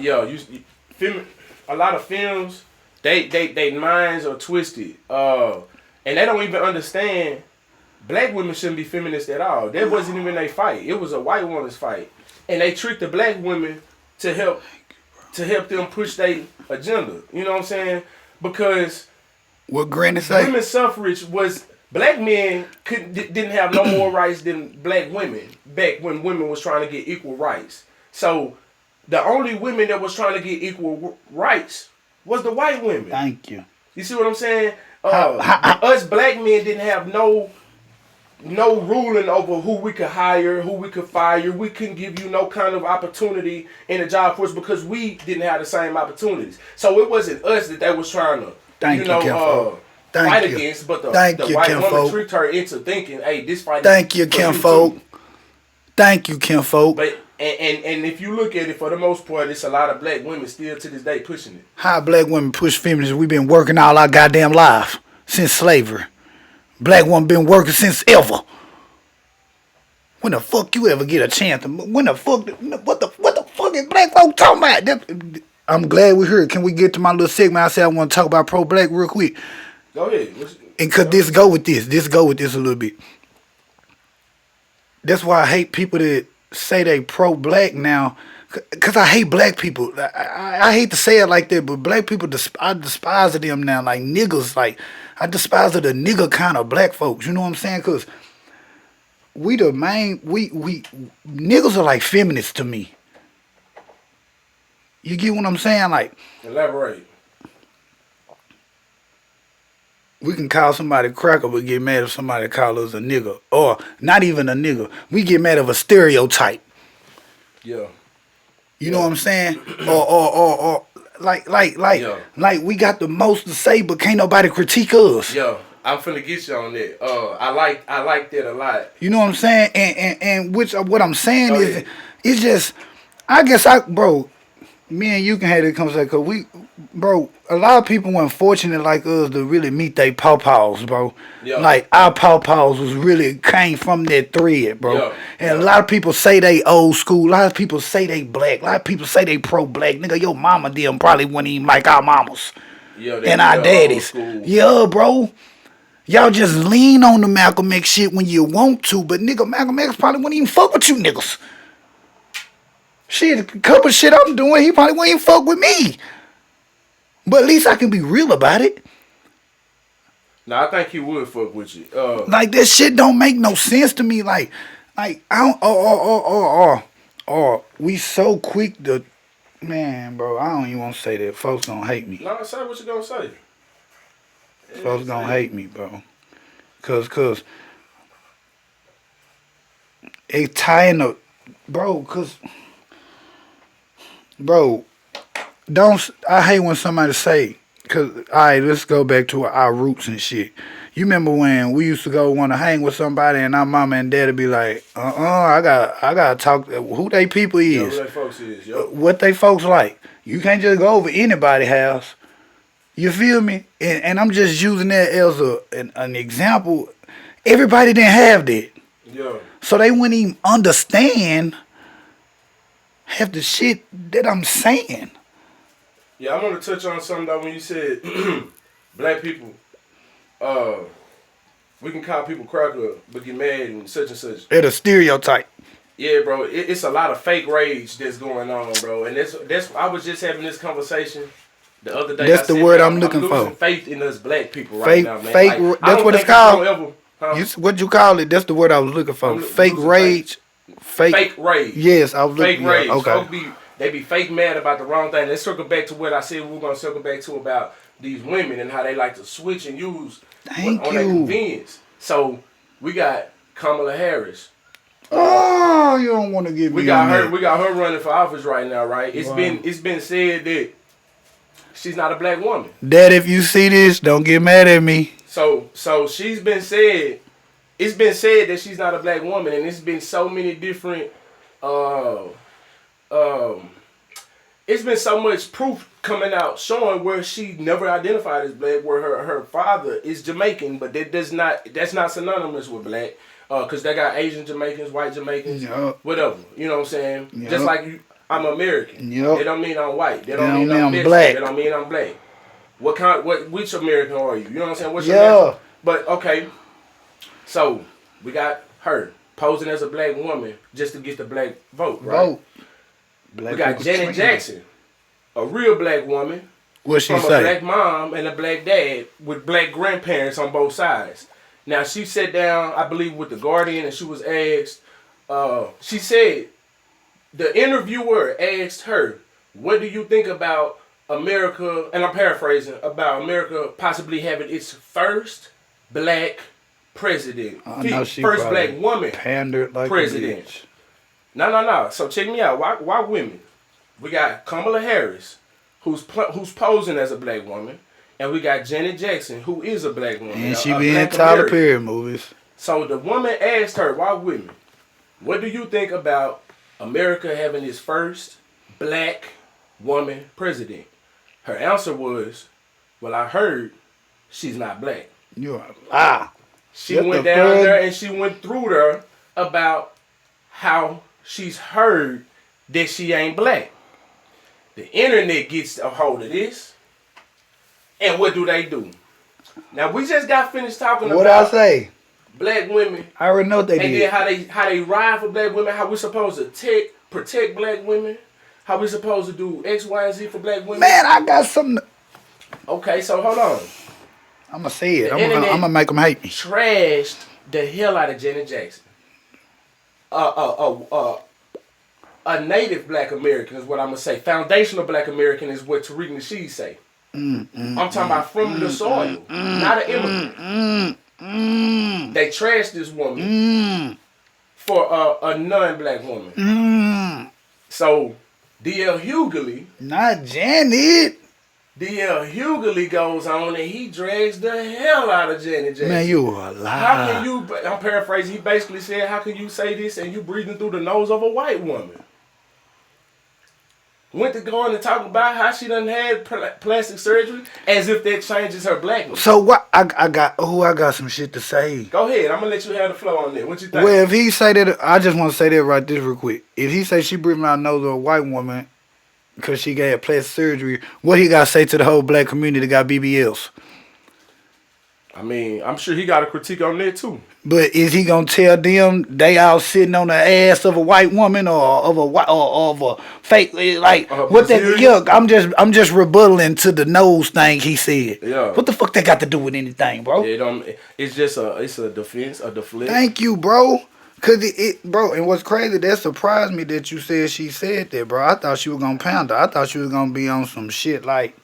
lot of films. They minds are twisted. And they don't even understand black women shouldn't be feminists at all. That wasn't even a fight. It was a white woman's fight. And they tricked the black women to help them push their agenda. You know what I'm saying? Because what Granny say? Women's suffrage was black men didn't have no more rights than black women back when women was trying to get equal rights. So the only women that was trying to get equal rights was the white women. Thank you. You see what I'm saying? Us black men didn't have no ruling over who we could hire, who we could fire. We couldn't give you no kind of opportunity in the job force because we didn't have the same opportunities. So it wasn't us that they was trying to, fight against, but the white woman tricked her into thinking, hey, this fight Thank you, Kinfolk. Thank you, Kinfolk. But and if you look at it, for the most part, it's a lot of black women still to this day pushing it. How black women push feminism? We've been working all our goddamn life since slavery. Black women been working since ever. When the fuck you ever get a chance to? When the fuck? What the fuck is black folk talking about? I'm glad we're here. Can we get to my little segment? I said I want to talk about pro-black real quick. Go ahead. And could this go with this? This go with this a little bit. That's why I hate people that say they pro-black now. Because I hate black people. I hate to say it like that, but black people, I despise them now. Like niggas, like I despise the nigga kind of black folks. You know what I'm saying? Because we niggas are like feminists to me. You get what I'm saying? Like, elaborate. We can call somebody cracker, but get mad if somebody call us a nigga. Or not even a nigga. We get mad of a stereotype. Yeah. You know what I'm saying? Or like we got the most to say, but can't nobody critique us. Yeah, I'm finna get you on that. I like that a lot. You know what I'm saying? And what I'm saying is, it's just, I guess me and you can have this conversation, cause a lot of people weren't fortunate like us to really meet they pawpaws, bro. Yeah. Like our pawpaws was really came from that thread, bro. Yeah. And a lot of people say they old school. A lot of people say they black. A lot of people say they pro-black. Nigga, your mama them probably wasn't even like our mamas. Yeah, and our daddies. Yeah, bro. Y'all just lean on the Malcolm X shit when you want to, but nigga, Malcolm X probably wouldn't even fuck with you niggas. Shit, a couple shit I'm doing, he probably wouldn't even fuck with me. But at least I can be real about it. No, I think he would fuck with you. Like that shit don't make no sense to me. Like I don't. We so quick to, man, bro. I don't even want to say that. Folks gonna hate me. No, say what you gonna say. Folks gonna hate me, bro. Cause it tying up, bro. Cause Bro, don't. I hate when somebody say, cause alright, let's go back to our roots and shit. You remember when we used to go want to hang with somebody and our mama and daddy be like, I gotta talk who they people Yeah, who is, that folks is, yo. what they folks like. You can't just go over anybody's house. You feel me? And I'm just using that as an example. Everybody didn't have that, Yeah. so they wouldn't even understand half the shit that I'm saying. Yeah, I want to touch on something though when you said black people, uh, we can call people cracker, but get mad and such and such. It's a stereotype. Yeah, bro, it's a lot of fake rage that's going on, bro. And that's I was just having this conversation the other day. That's I the said, word man, I'm looking losing for. faith in us black people right Fake, now, man. fake. Like, I That's don't what it's think it's gonna called. ever, huh? What you call it? That's the word I was looking for. I'm Fake losing rage. Fake. Fake rage. Yes, I was Fake looking. Yeah, rage. okay. Folks they be fake mad about the wrong thing. Let's circle back to what I said we're gonna circle back to about these women and how they like to switch and use Thank on their you. convenience. So we got Kamala Harris. Oh, you don't want to give me We got her. that. We got her running for office right now, right? It's Wow. been said that she's not a black woman. Dad, if you see this, don't get mad at me. So she's been said. It's been said that she's not a black woman, and it's been so many different. It's been so much proof coming out showing where she never identified as black, where her father is Jamaican, but that's not synonymous with black. Cause they got Asian Jamaicans, white Jamaicans, Yup. whatever. You know what I'm saying? Yup. Just like I'm American. Yup. They don't mean I'm white. They They don't don't mean mean I'm I'm Mexican. black. They don't mean I'm black. Which American are you? You know what I'm saying? What's your Yeah. American? But okay, so we got her posing as a black woman just to get the black vote, right? Vote. Black We got people Janet trend. Jackson, a real black woman What she from a say? black mom and a black dad with black grandparents on both sides. Now she sat down, I believe, with the Guardian, and she was asked. She said the interviewer asked her, "What do you think about America?" And I'm paraphrasing, about America possibly having its first black president, I know she first probably black woman pandered like president. a bitch. No. So check me out. Why women? We got Kamala Harris, who's posing as a black woman, and we got Janet Jackson, who is a black woman. And she a be in black Tyler American. Perry movies. So the woman asked her, "Why women? What do you think about America having its first black woman president?" Her answer was, "Well, I heard she's not black." You are a lie. She What went the down fuck? there and she went through there about how she's heard that she ain't black. The internet gets a hold of this, and what do? Now we just got finished talking What I about say? black women, I already know what they and did. then how they ride for black women, how we supposed to protect black women, how we supposed to do X, Y, and Z for black women. Man, I got something. Okay, so hold on. I'm going to say it. The I'm internet going to make them hate me. Trashed the hell out of Janet Jackson. A native black American is what I'm gonna say. Foundational black American is what Tariq Nasheed say. I'm talking about from the soil, not an immigrant. They trashed this woman for a non-black woman. So D.L. Hughley Not Janet. goes on and he drags the hell out of Janet Jackson. Man, you a lie. How can you? I'm paraphrasing. He basically said, "How can you say this and you breathing through the nose of a white woman?" Went to go on and talk about how she done had plastic surgery, as if that changes her blackness. So what? I got some shit to say. Go ahead. I'm gonna let you have the flow on that. What you think? Well, if he say that, I just want to say that right this real quick. If he say she breathing out the nose of a white woman because she got plastic surgery, what he got to say to the whole black community that got BBLs? I mean, I'm sure he got a critique on that too. But is he gonna tell them they all sitting on the ass of a white woman or of a fake like what they? Brazilian? Yeah, I'm just rebuttaling to the nose thing he said. Yeah. What the fuck that got to do with anything, bro? It's just a defense, a deflect. Thank you, bro. Cause bro, and what's crazy, that surprised me that you said she said that, bro. I thought she was gonna pound her. I thought she was gonna be on some shit like.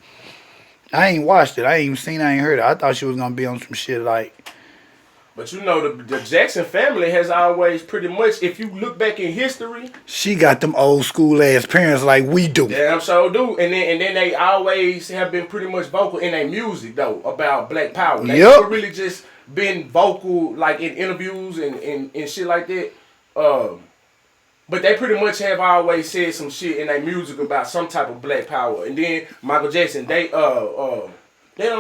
I ain't watched it. I ain't even seen. I ain't heard it. I thought she was gonna be on some shit like. But you know, the Jackson family has always pretty much, if you look back in history, She got them old school ass parents like we do. damn sure do. And then they always have been pretty much vocal in their music though about Black Power. They Yep. never really just been vocal like in interviews and shit like that. But they pretty much have always said some shit in their music about some type of Black Power. And then Michael Jackson, they don't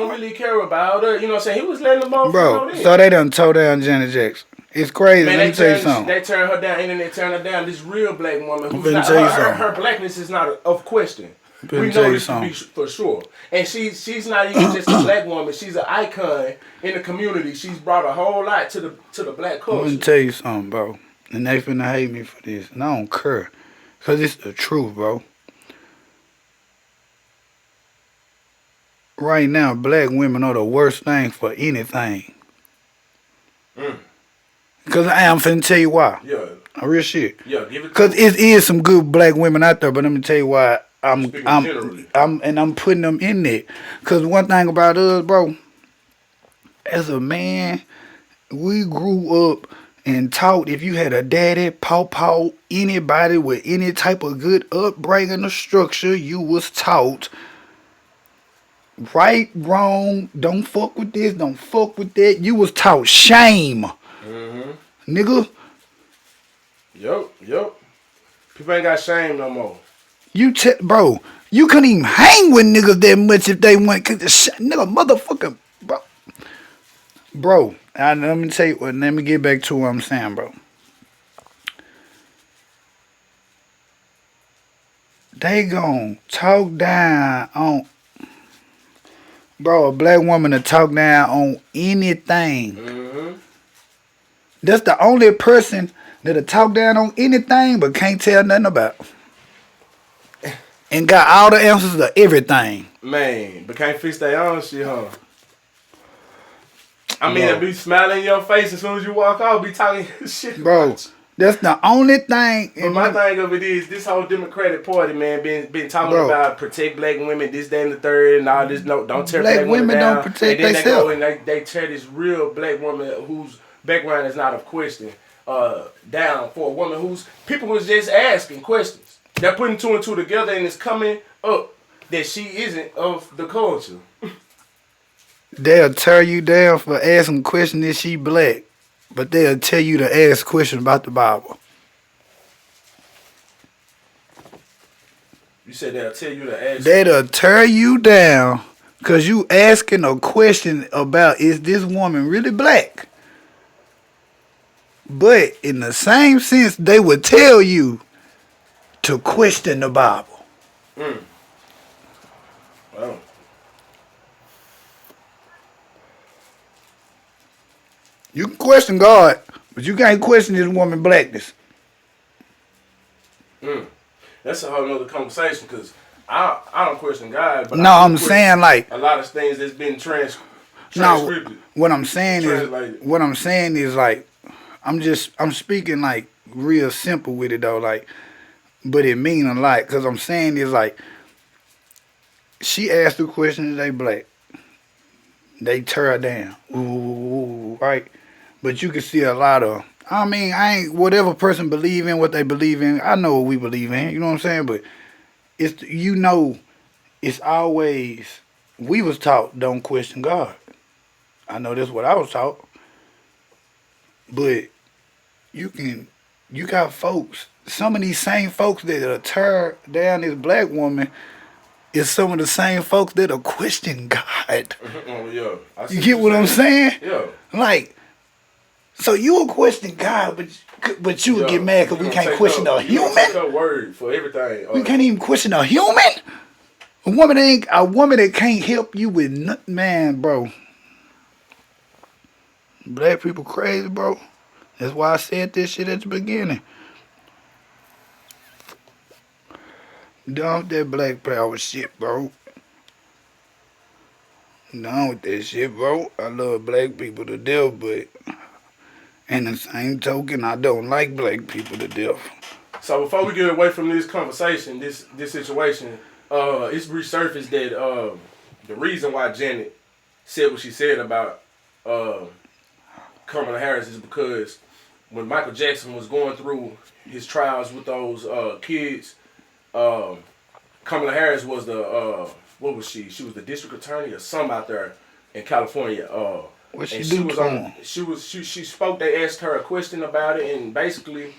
really care about it. You know what I'm saying? He was letting them motherfuckers know Bro, that. so they done tore down Janet Jackson. It's crazy. Man, Let me tell you something. they turn her down, internet turn her down. This real black woman who's finna not, tell you her something. blackness is not of question. finna We tell know you this to be something. for sure. And she's not even just a black woman. She's an icon in the community. She's brought a whole lot to the black I'm culture. gonna tell you something, bro. And they finna hate me for this. And I don't care. Because it's the truth, bro. Right now, black women are the worst thing for anything. Because I'm finna tell you why. Yeah, Real shit. yeah. Give it. Because it is some good black women out there, but let me tell you why Speaking generally. I'm putting them in there. Because one thing about us, bro, as a man, we grew up and taught if you had a daddy, pawpaw, anybody with any type of good upbringing or structure, you was taught right, wrong, don't fuck with this, don't fuck with that. You was taught shame. Nigga, Yup. People ain't got shame no more. bro, you couldn't even hang with niggas that much if they went, nigga, motherfucker, bro. Let me tell you what. Let me get back to what I'm saying, bro. They gon' talk down on, bro. A black woman to talk down on anything. That's the only person that'll talk down on anything, but can't tell nothing about. And got all the answers to everything. Man, but can't fix their own shit, huh? I mean, Bro. they be smiling in your face as soon as you walk out, be talking shit. Bro, about you. that's the only thing. But my thing of it is, this whole Democratic Party, man, been talking Bro. about protect black women, this, that, and the third, and all this. No, don't tear Black black women women down. don't protect and then they go theyself. and they tear this real black woman whose background is not of question down for a woman who's people was just asking questions. They're putting two and two together, and it's coming up that she isn't of the culture. They'll tear you down for asking questions if she black, but they'll tell you to ask questions about the Bible. You said they'll tell you to ask. They'll tear you down because you asking a question about is this woman really black? But in the same sense, they would tell you to question the Bible. Well, You can question God, but you can't question this woman's blackness. that's a whole nother conversation because I don't question God, but No, I do I'm question saying like a lot of things that's been no. transcribed. What I'm saying Translated. is like I'm speaking like real simple with it though, like, but it mean a lot because I'm saying is like she asked the question, they black, they tear her down, ooh, right? But you can see a lot of. I mean, I ain't whatever person believe in what they believe in. I know what we believe in. You know what I'm saying? But it's it's always we was taught don't question God. I know that's what I was taught. But you got folks. Some of these same folks that'll tear down this black woman is some of the same folks that'll question God. Oh, yeah. I see You get what I'm saying? Yeah. Like, so you'll question God, but you will get mad because we can't question a human. Take her word for everything. We can't even question a human. A woman that can't help you with nothing, man, bro. Black people crazy, bro. That's why I said this shit at the beginning. Done with that black power shit, bro. Done with that shit, bro. I love black people to death, but in the same token, I don't like black people to death. So before we get away from this conversation, this situation, it's resurfaced that the reason why Janet said what she said about Kamala Harris is because when Michael Jackson was going through his trials with those kids, Kamala Harris was the what was she? She was the district attorney or some out there in California. What she and do she was to on. him? She spoke. They asked her a question about it, and basically,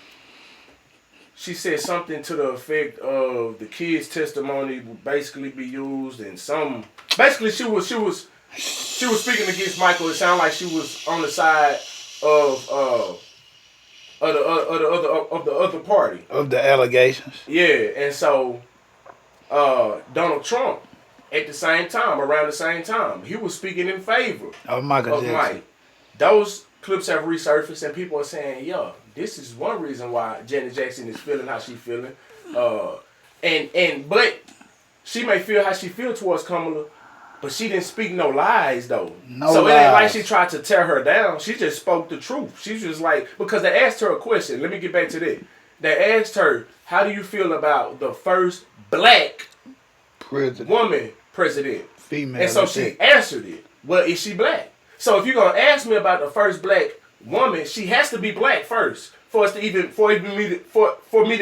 she said something to the effect of the kids' testimony would basically be used, and some. Basically, she was speaking against Michael. It sounded like she was on the side of the other party Of the allegations. Yeah, and so Donald Trump at the same time, around the same time, he was speaking in favor Of Michael of Jackson. Mike. Those clips have resurfaced, and people are saying, "Yo, this is one reason why Janet Jackson is feeling how she feeling." But she may feel how she feel towards Kamala, but she didn't speak no lies though. So it ain't like she tried to tear her down. She just spoke the truth. She's just like, because they asked her a question. Let me get back to that. They asked her, "How do you feel about the first black woman president?" Female. And so she answered it. Well, is she black? So if you're gonna ask me about the first black woman, she has to be black first for me to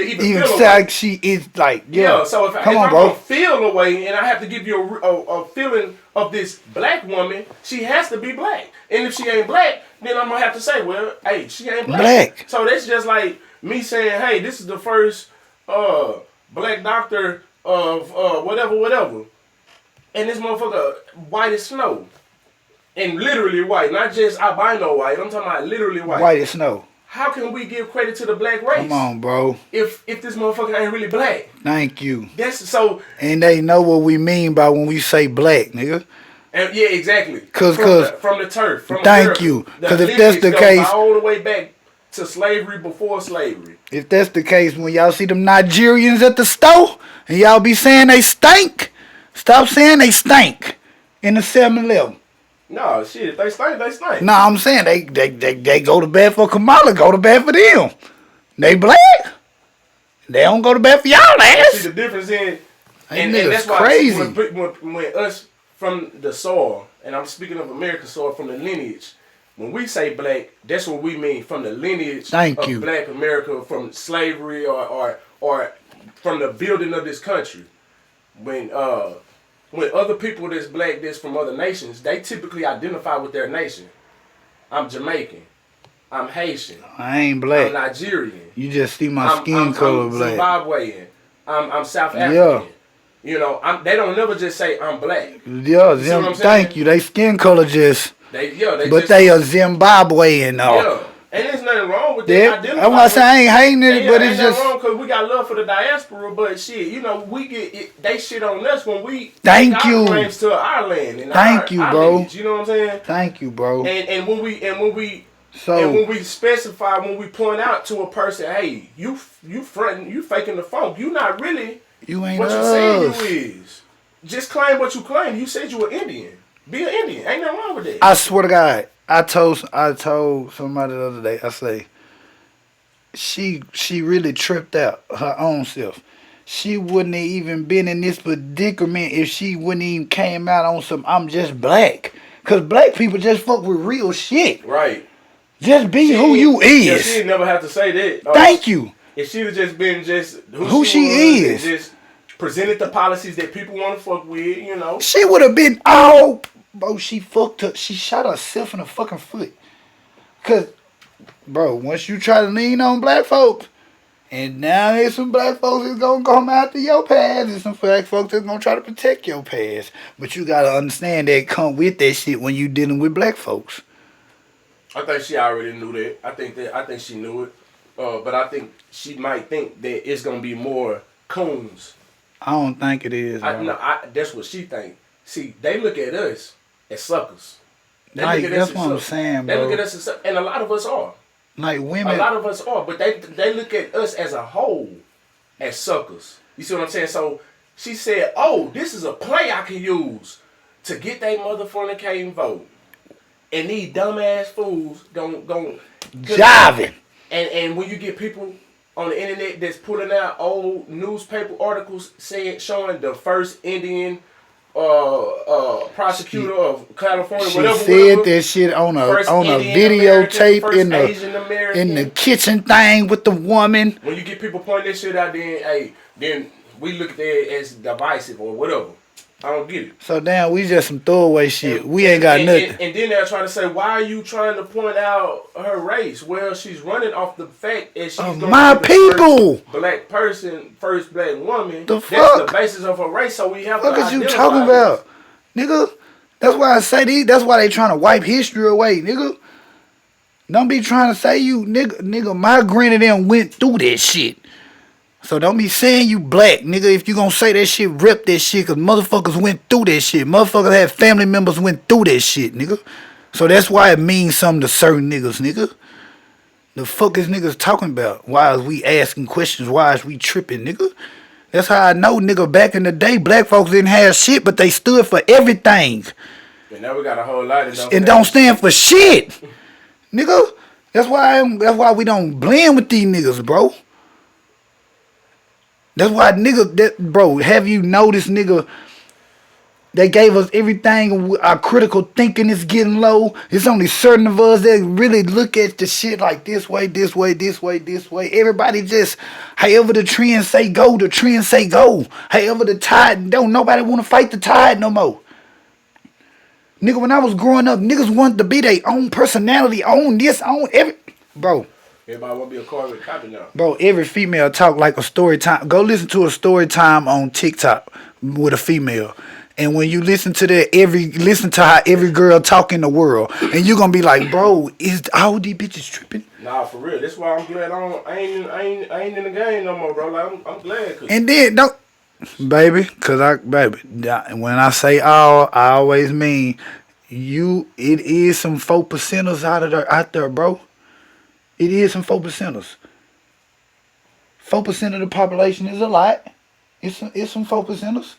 even feel like she is like So if I'm gonna feel a way and I have to give you a feeling of this black woman, she has to be black. And if she ain't black, then I'm gonna have to say, well, hey, she ain't black. So that's just like me saying, hey, this is the first black doctor of whatever. And this motherfucker white as snow. And literally white, not just albino white. I'm talking about literally white. White as snow. How can we give credit to the black race? Come on, bro. If this motherfucker ain't really black. Thank you. That's so. And they know what we mean by when we say black, nigga. And yeah, exactly. From the turf. From thank America. you. Because if that's the case, all the way back to slavery, before slavery. If that's the case, when y'all see them Nigerians at the store and y'all be saying they stink, stop saying they stink in the 7-Eleven. No, shit, if they stink, they stink. No, I'm saying they go to bed for Kamala, go to bed for them. They black. They don't go to bed for y'all ass. See the difference in, and that's crazy. When us from the soil, and I'm speaking of American soil, from the lineage, when we say black, that's what we mean, from the lineage of black America, from slavery or from the building of this country. When other people that's black, that's from other nations, they typically identify with their nation. I'm Jamaican. I'm Haitian. I ain't black. I'm Nigerian. You just see my skin color I'm black. Zimbabwean. I'm South African. Yeah. You know, they don't never just say I'm black. Yeah, thank you. They skin color just. They a Zimbabwean though. Yeah. And there's nothing wrong with that. I'm not saying I ain't hating it, but it's just wrong because we got love for the diaspora. But shit, you know, we get it, they shit on us when we thank make you our claims to our land. And thank you, bro. Lineage, you know what I'm saying? Thank you, bro. And when we specify, when we point out to a person, hey, you fronting, you faking the funk. You not really you ain't what you saying you is. Just claim what you claim. You said you were Indian. Be an Indian. Ain't nothing wrong with that. I swear to God. I told somebody the other day, I say, she really tripped out her own self. She wouldn't have even been in this predicament if she wouldn't even came out on some I'm just black. Because black people just fuck with real shit. Right. Just be who you is. Yeah, she never have to say that. Thank you. If she would just been just who she is. And just presented the policies that people want to fuck with, you know. She would have been all... Bro, she fucked up. She shot herself in the fucking foot. Because, bro, once you try to lean on black folks, and now there's some black folks that's going to come after your past, and some black folks that's going to try to protect your past. But you got to understand that come with that shit when you dealing with black folks. I think she already knew that. I think she knew it. But I think she might think that it's going to be more coons. I don't think it is, bro. That's what she think. See, they look at us as suckers. Like, that's what I'm saying, bro. They look at us as suckers, and a lot of us are. Like women. A lot of us are, but they look at us as a whole as suckers. You see what I'm saying? So she said, "Oh, this is a play I can use to get that motherfucking vote." And these dumbass fools gon' jiving. And when you get people on the internet that's pulling out old newspaper articles showing the first Indian prosecutor of California, She whatever, said that shit on a First Indian American, videotape first Asian American. in the kitchen thing with the woman. When you get people pointing this shit out, then we look at that as divisive or whatever. I don't get it. So damn, we just some throwaway shit. We ain't got nothing. And then they're trying to say, why are you trying to point out her race? Well, she's running off the fact that she's my people, first black person, first black woman. The That's fuck? the basis of her race. So we have to. What is you talking about, nigga? That's why I say that's why they trying to wipe history away, nigga. Don't be trying to say you, nigga. My granny them went through that shit. So don't be saying you black, nigga. If you gonna say that shit, rep that shit, cause motherfuckers went through that shit. Motherfuckers had family members went through that shit, nigga. So that's why it means something to certain niggas, nigga. The fuck is niggas talking about? Why is we asking questions? Why is we tripping, nigga? That's how I know, nigga, back in the day, black folks didn't have shit, but they stood for everything. And now we got a whole lot of don't stand for shit. Nigga. That's why we don't blend with these niggas, bro. That's why bro, have you noticed, nigga, they gave us everything, our critical thinking is getting low. It's only certain of us that really look at the shit like this way, this way, this way, this way. Everybody just, however the trend say go, the trend say go. However the tide, don't nobody want to fight the tide no more. Nigga, when I was growing up, niggas wanted to be their own personality, own this, own every, bro. Everybody want to be a Corvette copy now. Bro, every female talk like a story time. Go listen to a story time on TikTok with a female. And when you listen to that, listen to how every girl talk in the world. And you gonna be like, bro, is all these bitches tripping? Nah, for real. That's why I'm glad I ain't in the game no more, bro. Like, I'm glad. And then, don't, baby, when I say all, I always mean it is some 4%ers out there, bro. It is some 4%ers. 4% of the population is a lot. It's some 4%ers.